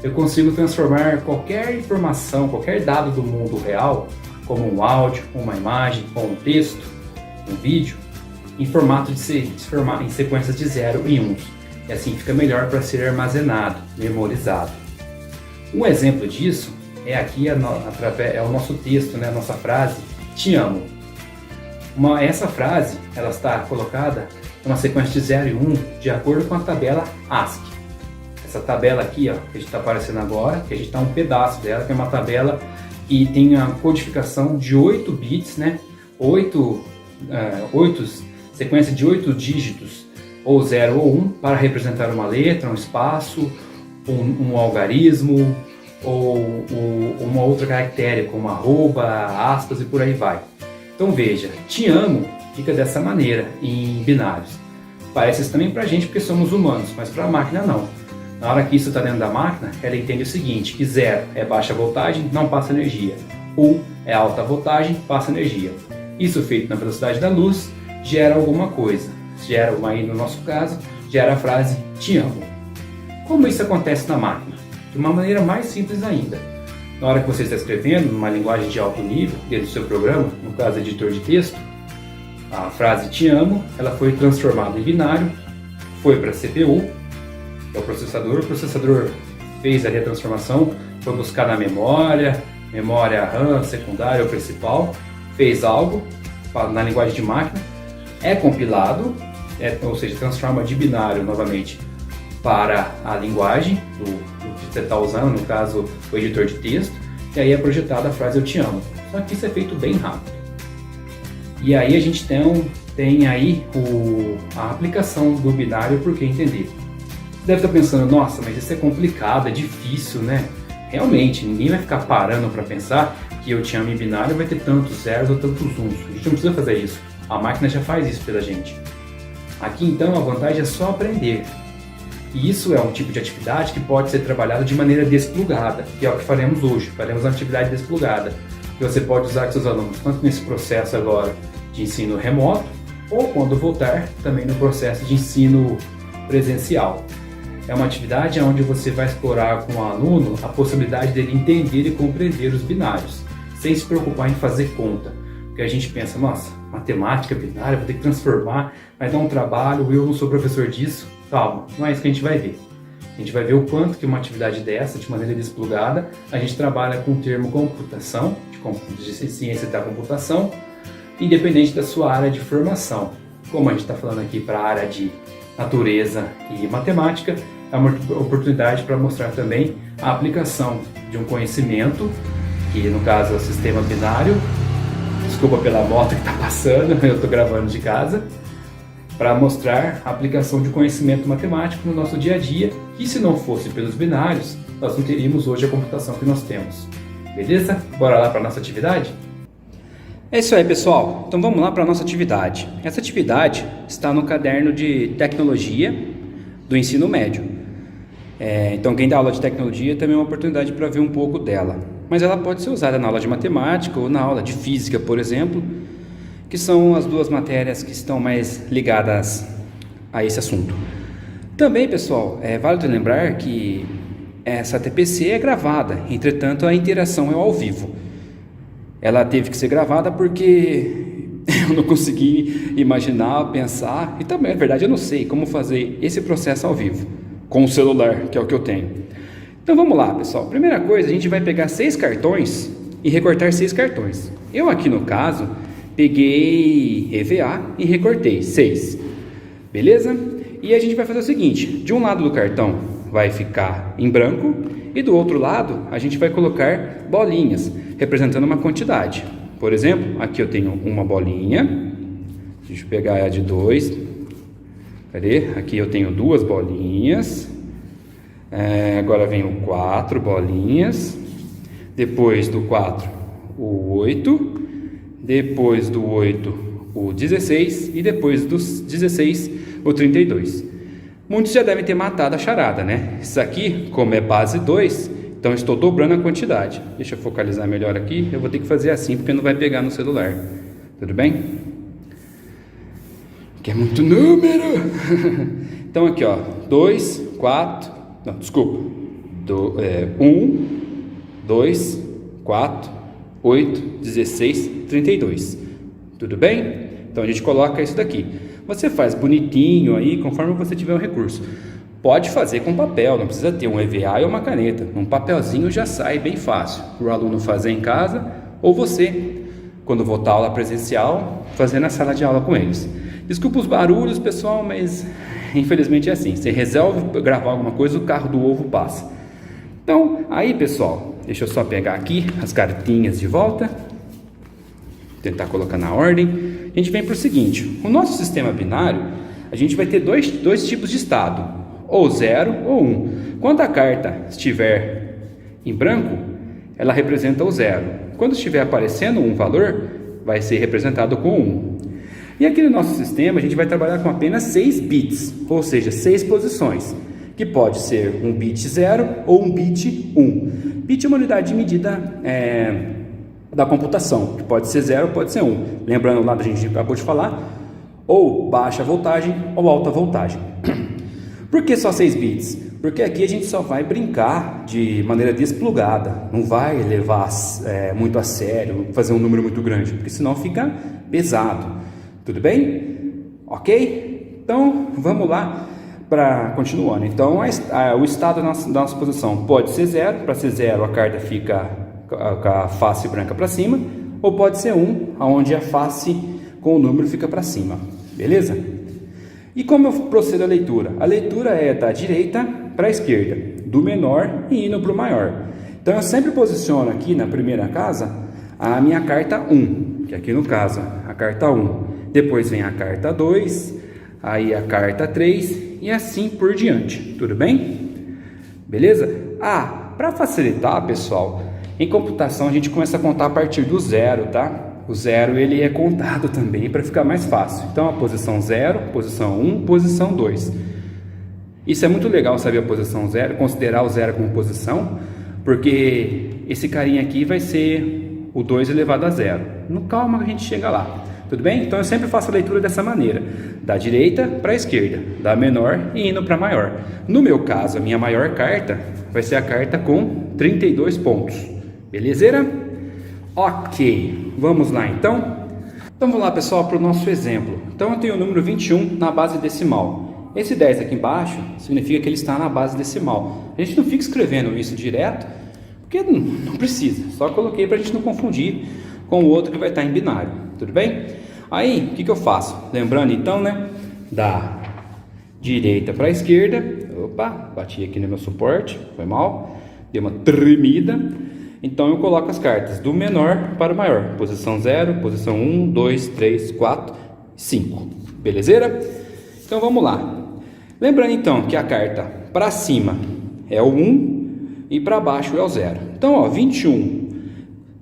F: eu consigo transformar qualquer informação, qualquer dado do mundo real, como um áudio, uma imagem ou um texto, um vídeo, em formato em sequências de 0 e 1. E assim fica melhor para ser armazenado, memorizado. Um exemplo disso é aqui é o nosso texto, né, a nossa frase, te amo. Essa frase ela está colocada numa sequência de 0 e 1 de acordo com a tabela ASCII. Essa tabela aqui, ó, que a gente está aparecendo agora, que a gente está um pedaço dela, que é uma tabela que tem a codificação de 8 bits, né? 8 sequência de 8 dígitos, ou 0 ou 1, para representar uma letra, um espaço, um algarismo, ou uma outra caractere, como arroba, aspas e por aí vai. Então veja, te amo fica dessa maneira em binários. Parece estranho pra gente porque somos humanos, mas para a máquina não. Na hora que isso está dentro da máquina, ela entende o seguinte, que 0 é baixa voltagem, não passa energia. 1 é alta voltagem, passa energia. Isso feito na velocidade da luz gera alguma coisa. Aí no nosso caso, gera a frase te amo. Como isso acontece na máquina? De uma maneira mais simples ainda. Na hora que você está escrevendo, numa linguagem de alto nível, dentro do seu programa, no caso editor de texto, a frase te amo, ela foi transformada em binário, foi para a CPU, que é o processador fez ali a transformação, foi buscar na memória RAM, secundária ou principal, fez algo na linguagem de máquina, é compilado, ou seja, transforma de binário novamente para a linguagem do que você está usando, no caso o editor de texto, e aí é projetada a frase eu te amo. Só que isso é feito bem rápido. E aí a gente tem aí a aplicação do binário por que entender. Você deve estar pensando, nossa, mas isso é complicado, é difícil, né? Realmente, ninguém vai ficar parando para pensar que eu te amo em binário vai ter tantos zeros ou tantos uns. A gente não precisa fazer isso. A máquina já faz isso pela gente. Aqui então a vantagem é só aprender. E isso é um tipo de atividade que pode ser trabalhado de maneira desplugada, que é o que faremos hoje. Faremos uma atividade desplugada, que você pode usar com seus alunos, tanto nesse processo agora de ensino remoto, ou quando voltar, também no processo de ensino presencial. É uma atividade onde você vai explorar com o aluno a possibilidade dele entender e compreender os binários, sem se preocupar em fazer conta. Porque a gente pensa, nossa, matemática binária, vou ter que transformar, vai dar um trabalho, eu não sou professor disso. Calma, não é isso que a gente vai ver. A gente vai ver o quanto que uma atividade dessa, de maneira desplugada, a gente trabalha com o termo computação, de ciência da computação, independente da sua área de formação. Como a gente está falando aqui para a área de natureza e matemática, é uma oportunidade para mostrar também a aplicação de um conhecimento, que no caso é o sistema binário. Desculpa pela moto que está passando, eu estou gravando de casa, para mostrar a aplicação de conhecimento matemático no nosso dia a dia, que se não fosse pelos binários, nós não teríamos hoje a computação que nós temos. Beleza? Bora lá para a nossa atividade?
G: É isso aí, pessoal. Então vamos lá para a nossa atividade. Essa atividade está no caderno de tecnologia do ensino médio. Então quem dá aula de tecnologia também é uma oportunidade para ver um pouco dela. Mas ela pode ser usada na aula de matemática ou na aula de física, por exemplo, que são as duas matérias que estão mais ligadas a esse assunto. Também, pessoal, é válido lembrar que essa TPC é gravada, entretanto a interação é ao vivo. Ela teve que ser gravada porque eu não consegui imaginar, pensar, e também, na verdade, eu não sei como fazer esse processo ao vivo, com o celular, que é o que eu tenho. Então vamos lá, pessoal. Primeira coisa, a gente vai pegar 6 cartões e recortar 6 cartões. Eu aqui no caso, peguei EVA e recortei 6, beleza? E a gente vai fazer o seguinte, de um lado do cartão vai ficar em branco e do outro lado a gente vai colocar bolinhas, representando uma quantidade. Por exemplo, aqui eu tenho uma bolinha, deixa eu pegar a de 2, cadê? Aqui eu tenho 2 bolinhas, agora vem o 4 bolinhas, depois do 4 o 8, depois do 8 o 16 e depois dos 16 o 32. Muitos já devem ter matado a charada, né? Isso aqui, como é base 2, então eu estou dobrando a quantidade. Deixa eu focalizar melhor aqui. Eu vou ter que fazer assim porque não vai pegar no celular. Tudo bem? Que é muito número. Então aqui, ó, 2, 4, não, desculpa. 1, 2, 4, 8, 16, 32. Tudo bem? Então a gente coloca isso daqui. Você faz bonitinho aí, conforme você tiver o recurso. Pode fazer com papel, não precisa ter um EVA e uma caneta. Um papelzinho já sai bem fácil para o aluno fazer em casa, ou você, quando voltar à aula presencial, fazer na sala de aula com eles. Desculpa os barulhos, pessoal, mas infelizmente é assim. Você resolve gravar alguma coisa, o carro do ovo passa. Então, aí, pessoal, deixa eu só pegar aqui as cartinhas de volta. Tentar colocar na ordem. A gente vem para o seguinte, o nosso sistema binário, a gente vai ter dois tipos de estado, ou 0 ou 1. Quando a carta estiver em branco, ela representa o 0. Quando estiver aparecendo um valor, vai ser representado com 1. E aqui no nosso sistema, a gente vai trabalhar com apenas 6 bits, ou seja, 6 posições, que pode ser um bit 0 ou um bit 1. Bit é uma unidade de medida da computação, que pode ser 0 ou pode ser 1. Lembrando lá da gente acabou de falar, ou baixa voltagem ou alta voltagem. Por que só 6 bits? Porque aqui a gente só vai brincar de maneira desplugada, não vai levar muito a sério, fazer um número muito grande, porque senão fica pesado. Tudo bem? Ok? Então vamos lá para continuando. Então o estado da nossa posição pode ser 0, para ser 0 a carta fica com a face branca para cima, ou pode ser 1, onde a face com o número fica para cima, beleza? E como eu procedo a leitura? A leitura é da direita para a esquerda, do menor e indo para o maior. Então eu sempre posiciono aqui na primeira casa a minha carta 1, que aqui no caso a carta 1, depois vem a carta 2, aí a carta 3 e assim por diante, tudo bem? Beleza? Para facilitar, pessoal, em computação a gente começa a contar a partir do 0, tá? O 0 ele é contado também para ficar mais fácil. Então a posição 0, posição 1, posição 2. Isso é muito legal saber a posição 0, considerar o 0 como posição, porque esse carinha aqui vai ser o 2 elevado a 0. Calma que a gente chega lá. Tudo bem? Então eu sempre faço a leitura dessa maneira, da direita para a esquerda, da menor e indo para a maior. No meu caso, a minha maior carta vai ser a carta com 32 pontos. Belezeira? Ok, vamos lá então. Então vamos lá, pessoal, para o nosso exemplo. Então eu tenho o número 21 na base decimal. Esse 10 aqui embaixo significa que ele está na base decimal. A gente não fica escrevendo isso direto, porque não precisa. Só coloquei para a gente não confundir com o outro que vai estar em binário. Tudo bem? Aí, o que eu faço? Lembrando então, né, da direita para a esquerda. Opa, bati aqui no meu suporte, foi mal. Deu uma tremida. Então eu coloco as cartas do menor para o maior. Posição 0, posição 1, 2, 3, 4, 5. Belezeira? Então vamos lá. Lembrando então que a carta para cima é o 1 e para baixo é o 0. Então, ó, 21.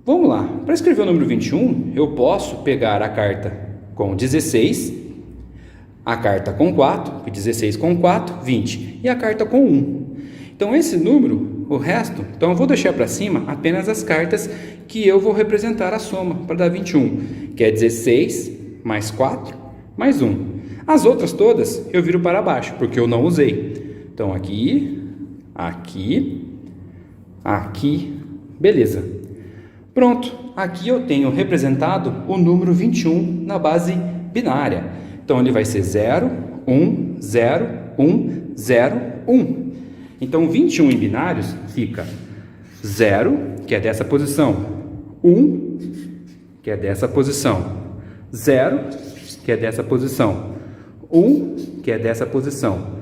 G: Vamos lá. Para escrever o número 21, eu posso pegar a carta com 16, a carta com 4, 16 com 4, 20, e a carta com 1. Então esse número, o resto, então eu vou deixar para cima apenas as cartas que eu vou representar a soma para dar 21, que é 16 mais 4 mais 1. As outras todas eu viro para baixo, porque eu não usei. Então aqui, aqui, aqui, beleza. Pronto, aqui eu tenho representado o número 21 na base binária. Então ele vai ser 0, 1, 0, 1, 0, 1. Então 21 em binários fica 0, que é dessa posição, 1, que é dessa posição, 0, que é dessa posição, 1, que é dessa posição,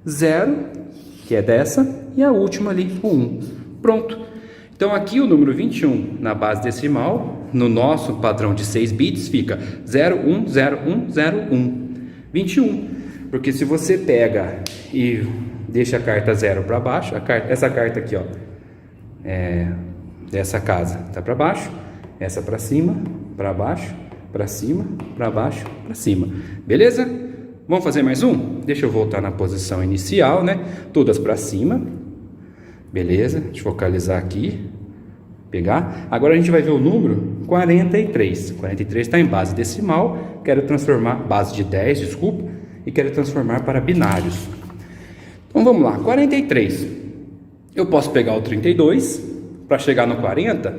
G: 0, que é dessa, e a última ali, o 1. Pronto. Então aqui o número 21 na base decimal, no nosso padrão de 6 bits, fica 0, 1, 0, 1, 0, 1. 21. Porque se você pega e deixa a carta 0 para baixo, essa carta aqui, ó, dessa casa tá para baixo, essa para cima, para baixo, para cima, para baixo, para cima. Beleza? Vamos fazer mais um? Deixa eu voltar na posição inicial, né? Todas para cima. Beleza? Deixa eu focalizar aqui. Pegar. Agora a gente vai ver o número 43. 43 está em base decimal. Quero transformar, base de 10, desculpa, e quero transformar para binários. Então vamos lá, 43. Eu posso pegar o 32 para chegar no 40.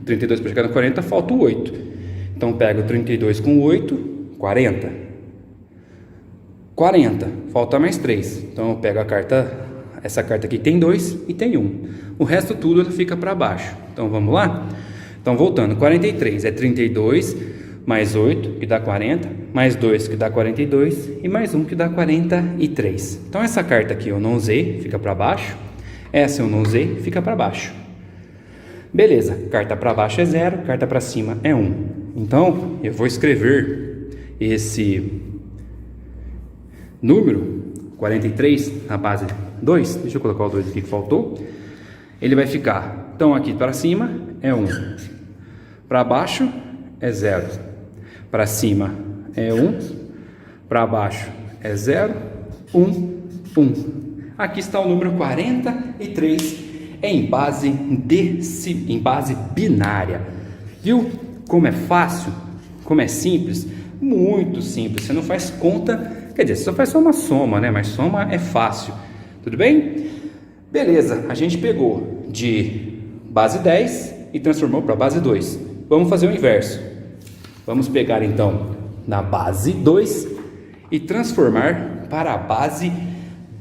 G: 32 para chegar no 40, falta o 8. Então pego o 32 com 8, 40. 40, falta mais 3. Então eu pego a carta, essa carta aqui tem 2 e tem 1. O resto tudo fica para baixo. Então vamos lá? Então voltando, 43 é 32 mais 8 que dá 40, mais 2 que dá 42 e mais 1 que dá 43. Então essa carta aqui eu não usei, fica para baixo. Essa eu não usei, fica para baixo. Beleza, carta para baixo é 0, carta para cima é 1. Então eu vou escrever esse número 43 na base 2. Deixa eu colocar o 2 aqui que faltou. Ele vai ficar, então aqui para cima é 1, para baixo é 0, para cima é 1, para baixo é 0, 1, 1. Aqui está o número 43 em base binária. Viu como é fácil? Como é simples? Muito simples. Você não faz conta, quer dizer, você só faz só uma soma, né? Mas soma é fácil. Tudo bem? Beleza, a gente pegou de base 10 e transformou para base 2. Vamos fazer o inverso. Vamos pegar então na base 2 e transformar para a base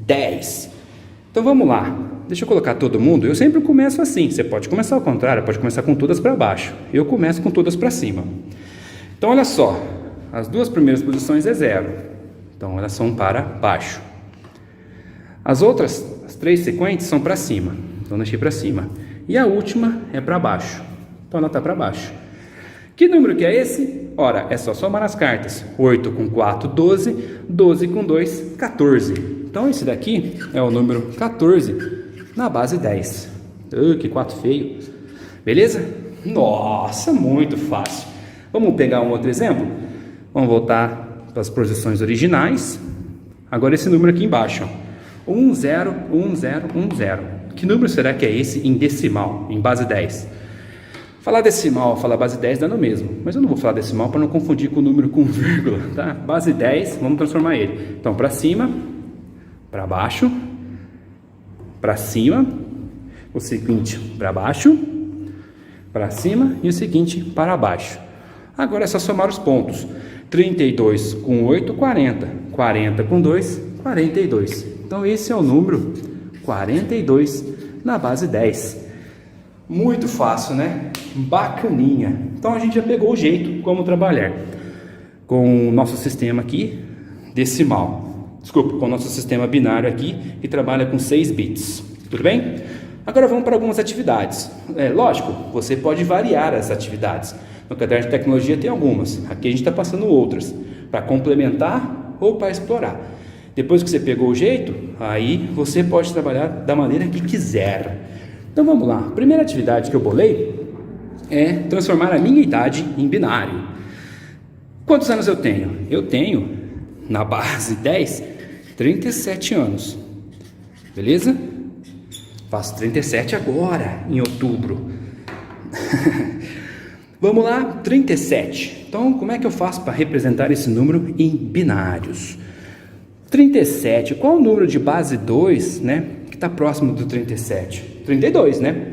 G: 10. Então vamos lá. Deixa eu colocar todo mundo. Eu sempre começo assim. Você pode começar ao contrário, pode começar com todas para baixo. Eu começo com todas para cima. Então olha só, as duas primeiras posições é 0. Então elas são para baixo. As outras, as 3 sequentes são para cima. Então deixei para cima. E a última é para baixo. Então ela está para baixo. Que número que é esse? Ora, é só somar as cartas. 8 com 4, 12. 12 com 2, 14. Então esse daqui é o número 14 na base 10. Que 4 feio. Beleza? Nossa, muito fácil. Vamos pegar um outro exemplo? Vamos voltar para as posições originais. Agora esse número aqui embaixo. 1, 0, 1, 0, 1, 0. Que número será que é esse em decimal, em base 10? Falar decimal, falar base 10 dá no mesmo. Mas eu não vou falar decimal para não confundir com o número com vírgula, tá? Base 10, vamos transformar ele. Então, para cima, para baixo, para cima, o seguinte para baixo, para cima e o seguinte para baixo. Agora é só somar os pontos. 32 com 8, 40. 40 com 2, 42. Então esse é o número 42 na base 10. Muito fácil, né? Bacaninha. Então a gente já pegou o jeito como trabalhar com o nosso sistema aqui decimal. Desculpa, com o nosso sistema binário aqui, que trabalha com 6 bits. Tudo bem? Agora vamos para algumas atividades. Lógico, você pode variar as atividades. No caderno de tecnologia tem algumas. Aqui a gente está passando outras, para complementar ou para explorar. Depois que você pegou o jeito, aí você pode trabalhar da maneira que quiser. Então vamos lá. A primeira atividade que eu bolei é transformar a minha idade em binário. Quantos anos eu tenho? Eu tenho, na base 10, 37 anos. Beleza? Faço 37 agora, em outubro. Vamos lá, 37. Então, como é que eu faço para representar esse número em binários? 37, qual o número de base 2, né, que está próximo do 37? 32, né?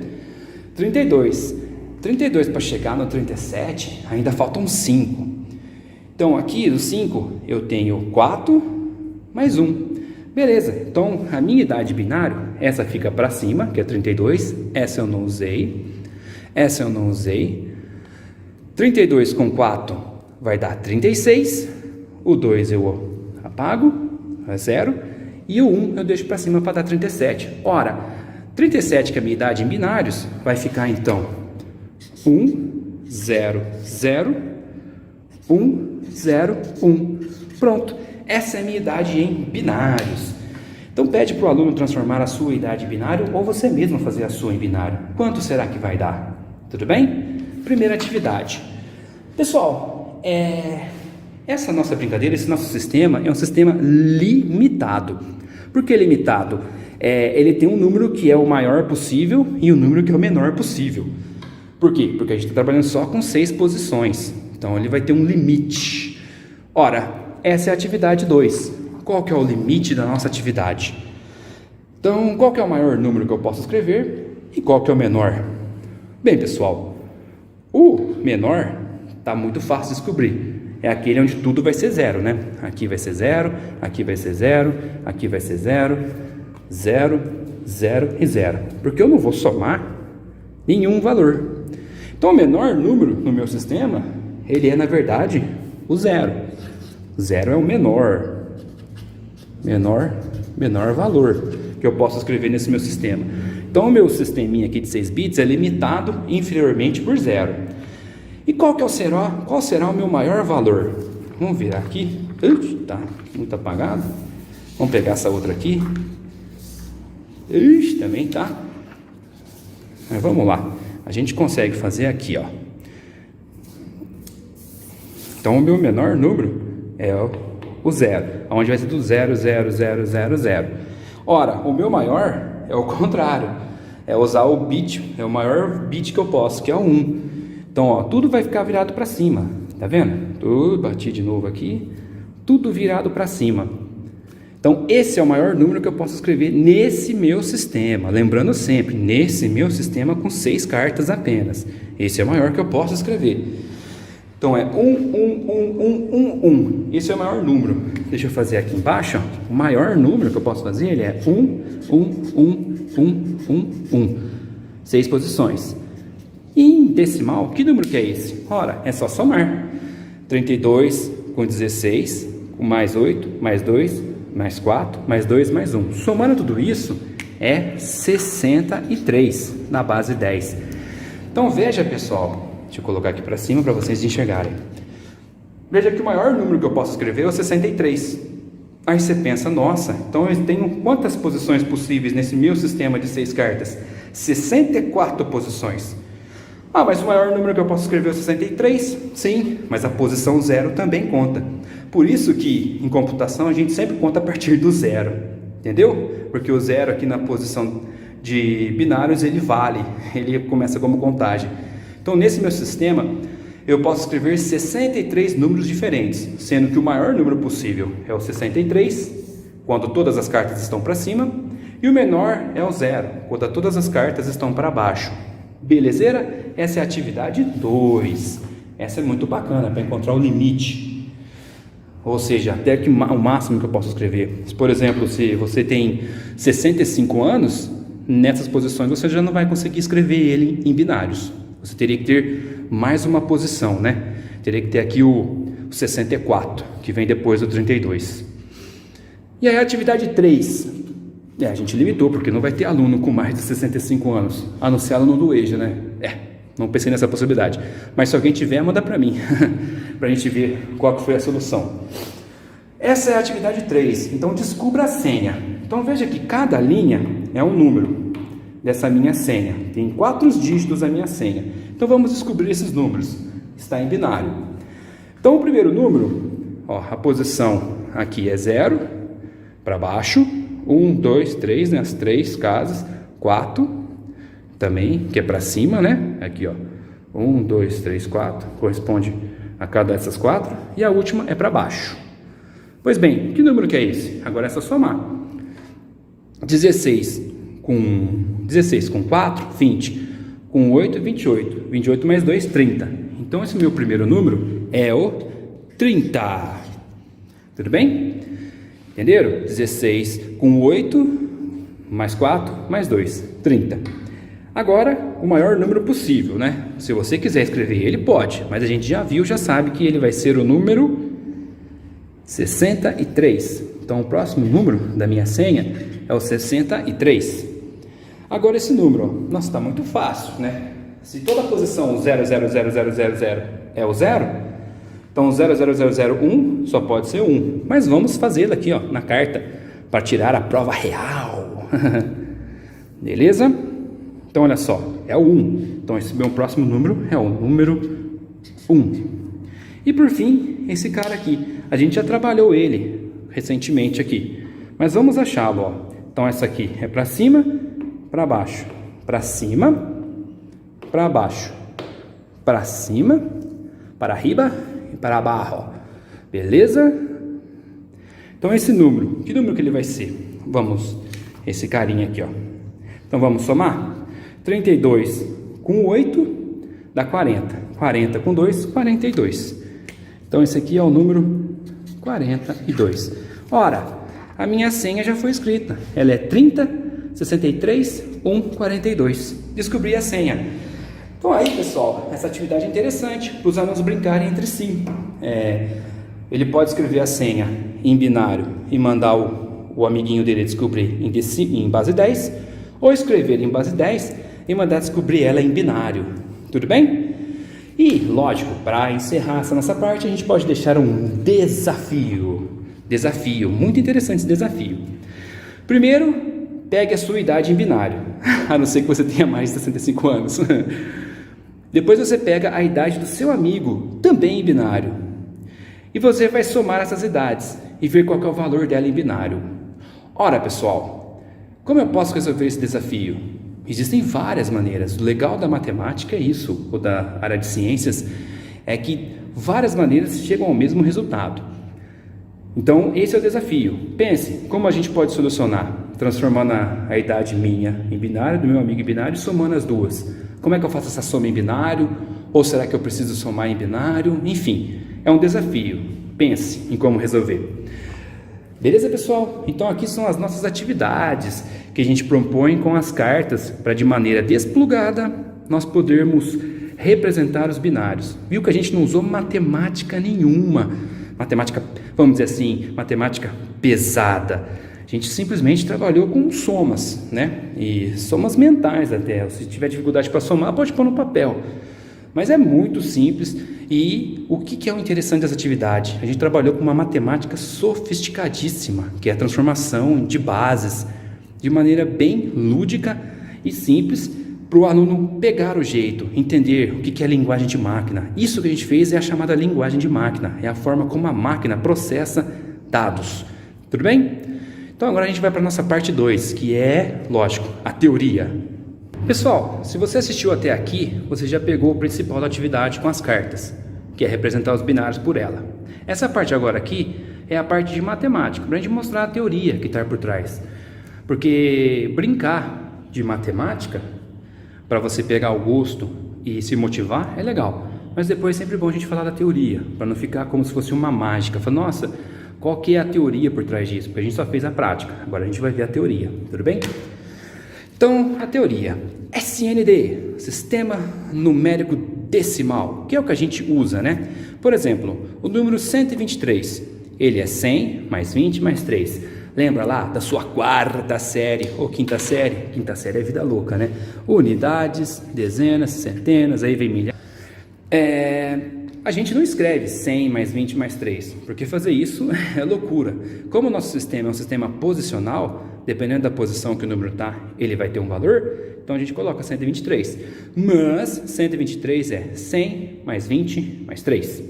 G: 32. 32 para chegar no 37, ainda faltam 5. Então, aqui do 5, eu tenho 4 mais 1. Beleza, então a minha idade binário, essa fica para cima, que é 32, essa eu não usei, essa eu não usei. 32 com 4 vai dar 36, o 2 eu apago, é 0, e o 1 eu deixo para cima para dar 37. Ora, 37, que é a minha idade em binários, vai ficar então 1, 0, 0, 1, 0, 1. Pronto, essa é a minha idade em binários. Então pede para o aluno transformar a sua idade em binário ou você mesmo fazer a sua em binário. Quanto será que vai dar? Tudo bem? Primeira atividade. Pessoal, essa nossa brincadeira, esse nosso sistema é um sistema limitado. Por que limitado? Ele tem um número que é o maior possível e um número que é o menor possível. Por quê? Porque a gente está trabalhando só com 6 posições. Então ele vai ter um limite. Ora, essa é a atividade 2. Qual que é o limite da nossa atividade? Então, qual que é o maior número que eu posso escrever e qual que é o menor? Bem, pessoal, o menor está muito fácil de descobrir. É aquele onde tudo vai ser 0, né? Aqui vai ser 0, aqui vai ser 0, aqui vai ser 0, 0, 0 e 0. Porque eu não vou somar nenhum valor. Então, o menor número no meu sistema, ele é, na verdade, o 0. 0 é o menor valor que eu posso escrever nesse meu sistema. Então, o meu sisteminha aqui de 6 bits é limitado inferiormente por 0. E qual será o meu maior valor? Vamos virar aqui. Tá muito apagado. Vamos pegar essa outra aqui. Também tá. Mas vamos lá. A gente consegue fazer aqui, ó. Então, o meu menor número é o 0, onde vai ser do 0, 0, 0, 0, 0. Ora, o meu maior é o contrário, é usar o bit, é o maior bit que eu posso, que é o 1. Então, ó, tudo vai ficar virado para cima, tá vendo? Tudo, bati de novo aqui, tudo virado para cima. Então, esse é o maior número que eu posso escrever nesse meu sistema. Lembrando sempre, nesse meu sistema com 6 cartas apenas. Esse é o maior que eu posso escrever. Então, é 1, 1, 1, 1, 1, 1. Esse é o maior número. Deixa eu fazer aqui embaixo. Ó. O maior número que eu posso fazer ele é 1, 1, 1, 1, 1, 1. 6 posições. E em decimal, que número que é esse? Ora, é só somar. 32 com 16, com mais 8, mais 2, mais 4, mais 2, mais 1. Somando tudo isso, é 63 na base 10. Então, veja, pessoal. Deixa eu colocar aqui para cima para vocês enxergarem. Veja que o maior número que eu posso escrever é o 63. Aí você pensa, nossa, então eu tenho quantas posições possíveis nesse meu sistema de 6 cartas? 64 posições. Ah, mas o maior número que eu posso escrever é o 63? Sim, mas a posição 0 também conta. Por isso que em computação a gente sempre conta a partir do 0. Entendeu? Porque o 0 aqui na posição de binários ele vale, ele começa como contagem. Então, nesse meu sistema, eu posso escrever 63 números diferentes, sendo que o maior número possível é o 63, quando todas as cartas estão para cima, e o menor é o 0, quando todas as cartas estão para baixo. Belezeira? Essa é a atividade 2. Essa é muito bacana, para encontrar o limite. Ou seja, até que o máximo que eu posso escrever. Por exemplo, se você tem 65 anos, nessas posições você já não vai conseguir escrever ele em binários. Você teria que ter mais uma posição, né? Teria que ter aqui o 64, que vem depois do 32. E aí a atividade 3. A gente limitou, porque não vai ter aluno com mais de 65 anos, a não ser aluno do EJA, né? Não pensei nessa possibilidade. Mas se alguém tiver, manda para mim, para a gente ver qual que foi a solução. Essa é a atividade 3. Então, descubra a senha. Então, veja que cada linha é um número dessa minha senha. Tem 4 dígitos a minha senha. Então, vamos descobrir esses números. Está em binário. Então, o primeiro número, ó, a posição aqui é 0, para baixo. 1, 2, 3, né? As 3 casas. 4, também, que é para cima, né? Aqui, ó. 1, 2, 3, 4, corresponde a cada dessas 4, e a última é para baixo. Pois bem, que número que é esse? Agora é só somar. 16 com 4, 20. Com 8, 28. 28 mais 2, 30. Então, esse meu primeiro número é o 30. Tudo bem? Entenderam? 16 com 8, mais 4, mais 2, 30. Agora, o maior número possível, né? Se você quiser escrever ele, pode. Mas a gente já viu, já sabe que ele vai ser o número 63. Então, o próximo número da minha senha é o 63. Agora, esse número, nossa, está muito fácil, né? Se toda a posição 0,00000 é o 0, então 0,0001 só pode ser 1. Mas vamos fazê-lo aqui, ó, na carta, para tirar a prova real. Beleza? Então, olha só, é o 1. Então, esse meu próximo número é o número 1. E, por fim, esse cara aqui. A gente já trabalhou ele recentemente aqui. Mas vamos achá-lo, ó. Então, essa aqui é para cima, para baixo. Para cima, para baixo. Para cima, para arriba e para baixo. Beleza? Então, esse número, que número que ele vai ser? Vamos, esse carinha aqui, ó. Então, vamos somar? 32 com 8 dá 40. 40 com 2, 42. Então, esse aqui é o número 42. Ora, a minha senha já foi escrita. Ela é 30, 63, 1, 42. Descobri a senha. Então, aí, pessoal, essa atividade é interessante para os alunos brincarem entre si. Ele pode escrever a senha em binário e mandar o amiguinho dele descobrir em base 10, ou escrever em base 10 e mandar descobrir ela em binário. Tudo bem? E, lógico, para encerrar essa nossa parte, a gente pode deixar um desafio. Desafio, muito interessante esse desafio. Primeiro, pegue a sua idade em binário, a não ser que você tenha mais de 65 anos. Depois você pega a idade do seu amigo, também em binário. E você vai somar essas idades e ver qual que é o valor dela em binário. Ora, pessoal, como eu posso resolver esse desafio? Existem várias maneiras. O legal da matemática é isso, ou da área de ciências, é que várias maneiras chegam ao mesmo resultado. Então, esse é o desafio. Pense, como a gente pode solucionar? Transformando a idade minha em binário, do meu amigo em binário, e somando as duas. Como é que eu faço essa soma em binário? Ou será que eu preciso somar em binário? Enfim, é um desafio. Pense em como resolver. Beleza, pessoal? Então aqui são as nossas atividades que a gente propõe com as cartas para, de maneira desplugada, nós podermos representar os binários. Viu que a gente não usou matemática nenhuma. Matemática, vamos dizer assim, matemática pesada. A gente simplesmente trabalhou com somas, né? E somas mentais até. Se tiver dificuldade para somar, pode pôr no papel. Mas é muito simples. E o que é o interessante dessa atividade? A gente trabalhou com uma matemática sofisticadíssima, que é a transformação de bases, de maneira bem lúdica e simples, para o aluno pegar o jeito, entender o que é linguagem de máquina. Isso que a gente fez é a chamada linguagem de máquina, é a forma como a máquina processa dados. Tudo bem? Então agora a gente vai para a nossa parte 2, que é, lógico, a teoria. Pessoal, se você assistiu até aqui, você já pegou o principal da atividade com as cartas, que é representar os binários por ela. Essa parte agora aqui é a parte de matemática, para a gente mostrar a teoria que está por trás. Porque brincar de matemática, para você pegar o gosto e se motivar, é legal. Mas depois é sempre bom a gente falar da teoria, para não ficar como se fosse uma mágica. Falar, nossa, qual que é a teoria por trás disso? Porque a gente só fez a prática, agora a gente vai ver a teoria, tudo bem? Então, a teoria, SND, Sistema Numérico Decimal, que é o que a gente usa, né? Por exemplo, o número 123, ele é 100 mais 20 mais 3. Lembra lá da sua quarta série ou quinta série? Quinta série é vida louca, né? Unidades, dezenas, centenas, aí vem milhares. A gente não escreve 100 mais 20 mais 3, porque fazer isso é loucura. Como o nosso sistema é um sistema posicional, dependendo da posição que o número está, ele vai ter um valor, então a gente coloca 123. Mas 123 é 100 mais 20 mais 3.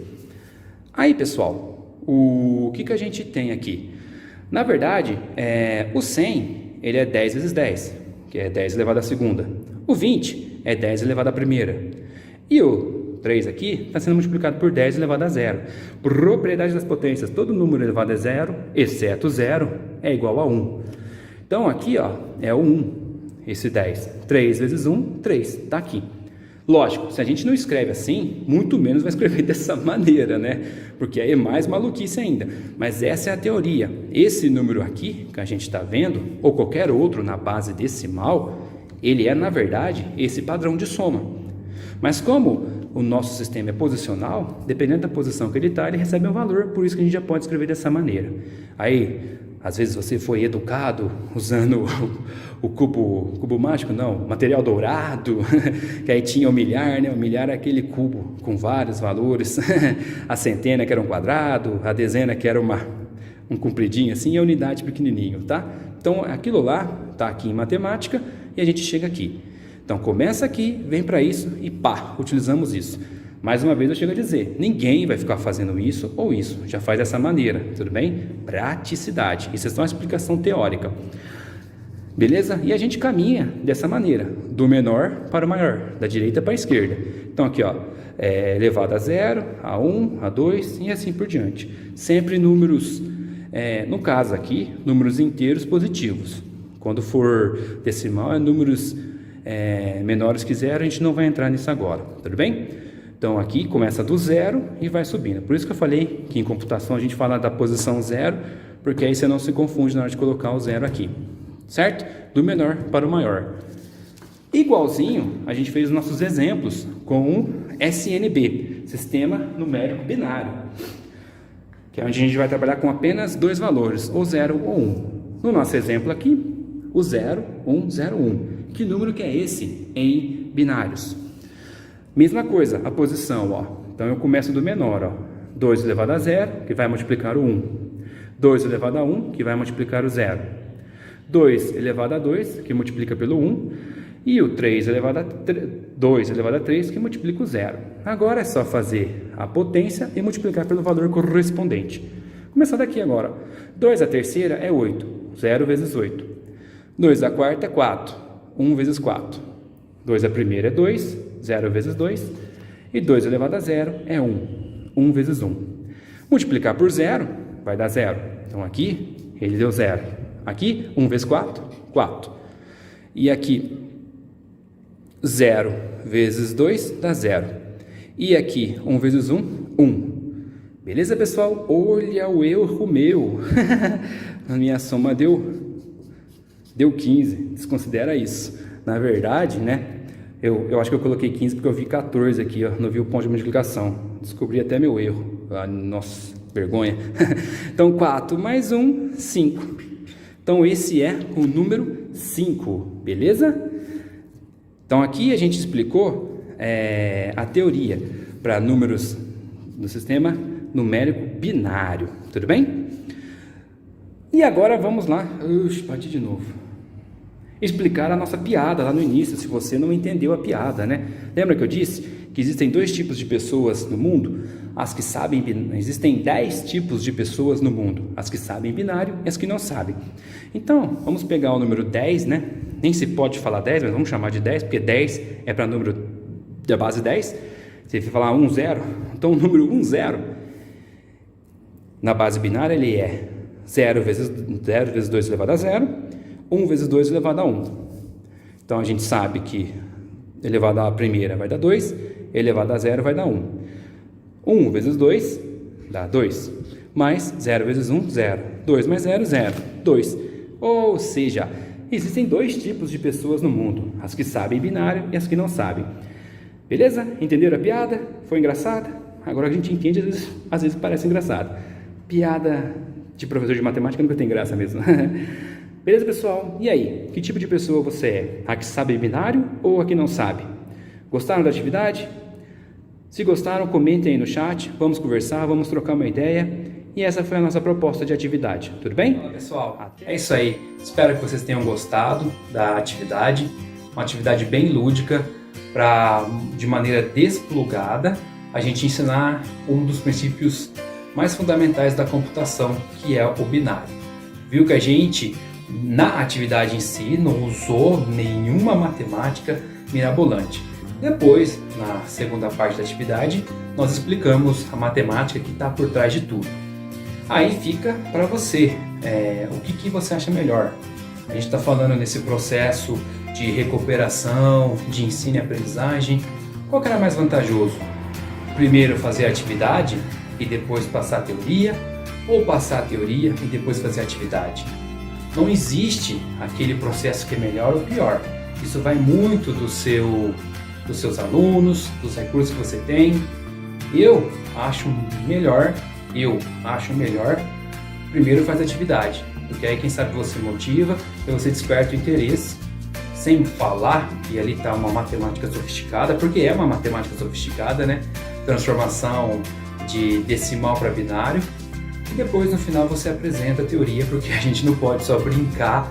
G: Aí, pessoal, o que a gente tem aqui? Na verdade, o 100 ele é 10 vezes 10, que é 10 elevado à segunda. O 20 é 10 elevado à primeira. E o 3 aqui está sendo multiplicado por 10 elevado a zero. Propriedade das potências, todo número elevado a zero, exceto zero, é igual a 1. Então aqui ó, é o 1, esse 10. 3 vezes 1, 3, está aqui. Lógico, se a gente não escreve assim, muito menos vai escrever dessa maneira, né? Porque aí é mais maluquice ainda. Mas essa é a teoria. Esse número aqui, que a gente está vendo, ou qualquer outro na base decimal, ele é, na verdade, esse padrão de soma. Mas como o nosso sistema é posicional, dependendo da posição que ele está, ele recebe um valor, por isso que a gente já pode escrever dessa maneira. Aí, às vezes você foi educado usando o cubo mágico, não, material dourado, que aí tinha o milhar, né? O milhar é aquele cubo com vários valores, a centena que era um quadrado, a dezena que era um compridinho assim, e a unidade pequenininho, tá? Então, aquilo lá está aqui em matemática e a gente chega aqui. Então, começa aqui, vem para isso e pá, utilizamos isso. Mais uma vez eu chego a dizer, ninguém vai ficar fazendo isso ou isso, já faz dessa maneira, tudo bem? Praticidade, isso é só uma explicação teórica. Beleza? E a gente caminha dessa maneira, do menor para o maior, da direita para a esquerda. Então aqui ó, elevado a 0, a 1, a 2 e assim por diante. Sempre números, no caso aqui, números inteiros positivos. Quando for decimal, é números menores que 0, a gente não vai entrar nisso agora, tudo bem? Então aqui começa do 0 e vai subindo. Por isso que eu falei que em computação a gente fala da posição 0, porque aí você não se confunde na hora de colocar o 0 aqui, certo? Do menor para o maior. Igualzinho a gente fez os nossos exemplos com o SNB, Sistema Numérico Binário, que é onde a gente vai trabalhar com apenas dois valores, ou 0 ou 1. No nosso exemplo aqui, o 0, 1, 0, 1. Que número que é esse em binários? Mesma coisa, a posição, ó. Então eu começo do menor, ó. 2 elevado a 0, que vai multiplicar o 1. 2 elevado a 1, que vai multiplicar o 0. 2 elevado a 2, que multiplica pelo 1. E o 2 elevado a 3, que multiplica o 0. Agora é só fazer a potência e multiplicar pelo valor correspondente. Começar daqui agora. 2 à terceira é 8. 0 vezes 8. 2 à quarta é 4. 1 vezes 4. 2 à primeira é 2. 0 vezes 2, e 2 elevado a 0 é 1, 1 vezes 1. Multiplicar por 0 vai dar 0, então aqui ele deu 0. Aqui 1 vezes 4, 4. E aqui 0 vezes 2 dá 0. E aqui 1 vezes 1, 1. Beleza, pessoal? Olha o erro meu. A minha soma deu 15, desconsidera isso. Na verdade, né? Eu acho que eu coloquei 15 porque eu vi 14 aqui, ó, não vi o ponto de multiplicação. Descobri até meu erro. Ah, nossa, vergonha. Então, 4 mais 1, 5. Então, esse é o número 5, beleza? Então, aqui a gente explicou a teoria para números do sistema numérico binário, tudo bem? E agora vamos lá. Bati de novo. Explicar a nossa piada lá no início, se você não entendeu a piada, né? Lembra que eu disse que existem dois tipos de pessoas no mundo? As que sabem, existem 10 tipos de pessoas no mundo, as que sabem binário e as que não sabem. Então, vamos pegar o número 10, né? Nem se pode falar 10, mas vamos chamar de 10, porque 10 é para número da base 10. Se você falar 1, 0, então o número 1, 0, na base binária ele é 0 vezes 2 elevado a 0, 1 vezes 2 elevado a 1. Então, a gente sabe que elevado à primeira vai dar 2, elevado a 0 vai dar 1. 1 vezes 2 dá 2, mais 0 vezes 1, 0. 2 mais 0, 0. 2. Ou seja, existem dois tipos de pessoas no mundo, as que sabem binário e as que não sabem. Beleza? Entenderam a piada? Foi engraçada? Agora a gente entende, às vezes parece engraçado. Piada de professor de matemática nunca tem graça mesmo. Beleza, pessoal? E aí? Que tipo de pessoa você é? A que sabe binário ou a que não sabe? Gostaram da atividade? Se gostaram, comentem aí no chat, vamos conversar, vamos trocar uma ideia. E essa foi a nossa proposta de atividade, tudo bem?
F: Olá, pessoal, é isso aí. Espero que vocês tenham gostado da atividade. Uma atividade bem lúdica para, de maneira desplugada, a gente ensinar um dos princípios mais fundamentais da computação, que é o binário. Viu que a gente, na atividade em si, não usou nenhuma matemática mirabolante.
G: Depois, na segunda parte da atividade, nós explicamos a matemática que está por trás de tudo. Aí fica para você, o que você acha melhor. A gente está falando nesse processo de recuperação, de ensino e aprendizagem. Qual que era mais vantajoso? Primeiro fazer a atividade e depois passar a teoria? Ou passar a teoria e depois fazer a atividade? Não existe aquele processo que é melhor ou pior. Isso vai muito dos seus alunos, dos recursos que você tem. Eu acho melhor, primeiro faz a atividade, porque aí quem sabe você motiva, e você desperta o interesse, sem falar que ali está uma matemática sofisticada, porque é uma matemática sofisticada, né? Transformação de decimal para binário, e depois no final você apresenta a teoria, porque a gente não pode só brincar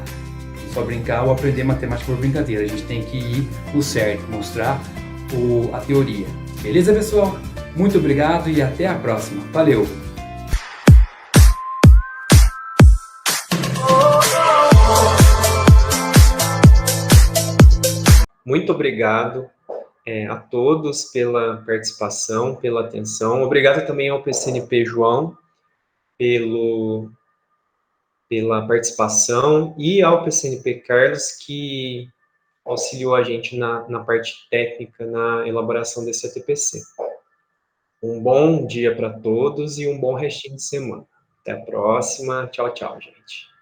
G: ou aprender matemática por brincadeira, a gente tem que ir no certo, mostrar a teoria. Beleza, pessoal? Muito obrigado e até a próxima. Valeu!
A: Muito obrigado a todos pela participação, pela atenção. Obrigado também ao PCNP João pela participação e ao PCNP Carlos, que auxiliou a gente na parte técnica, na elaboração desse ATPC. Um bom dia para todos e um bom restinho de semana. Até a próxima. Tchau, tchau, gente.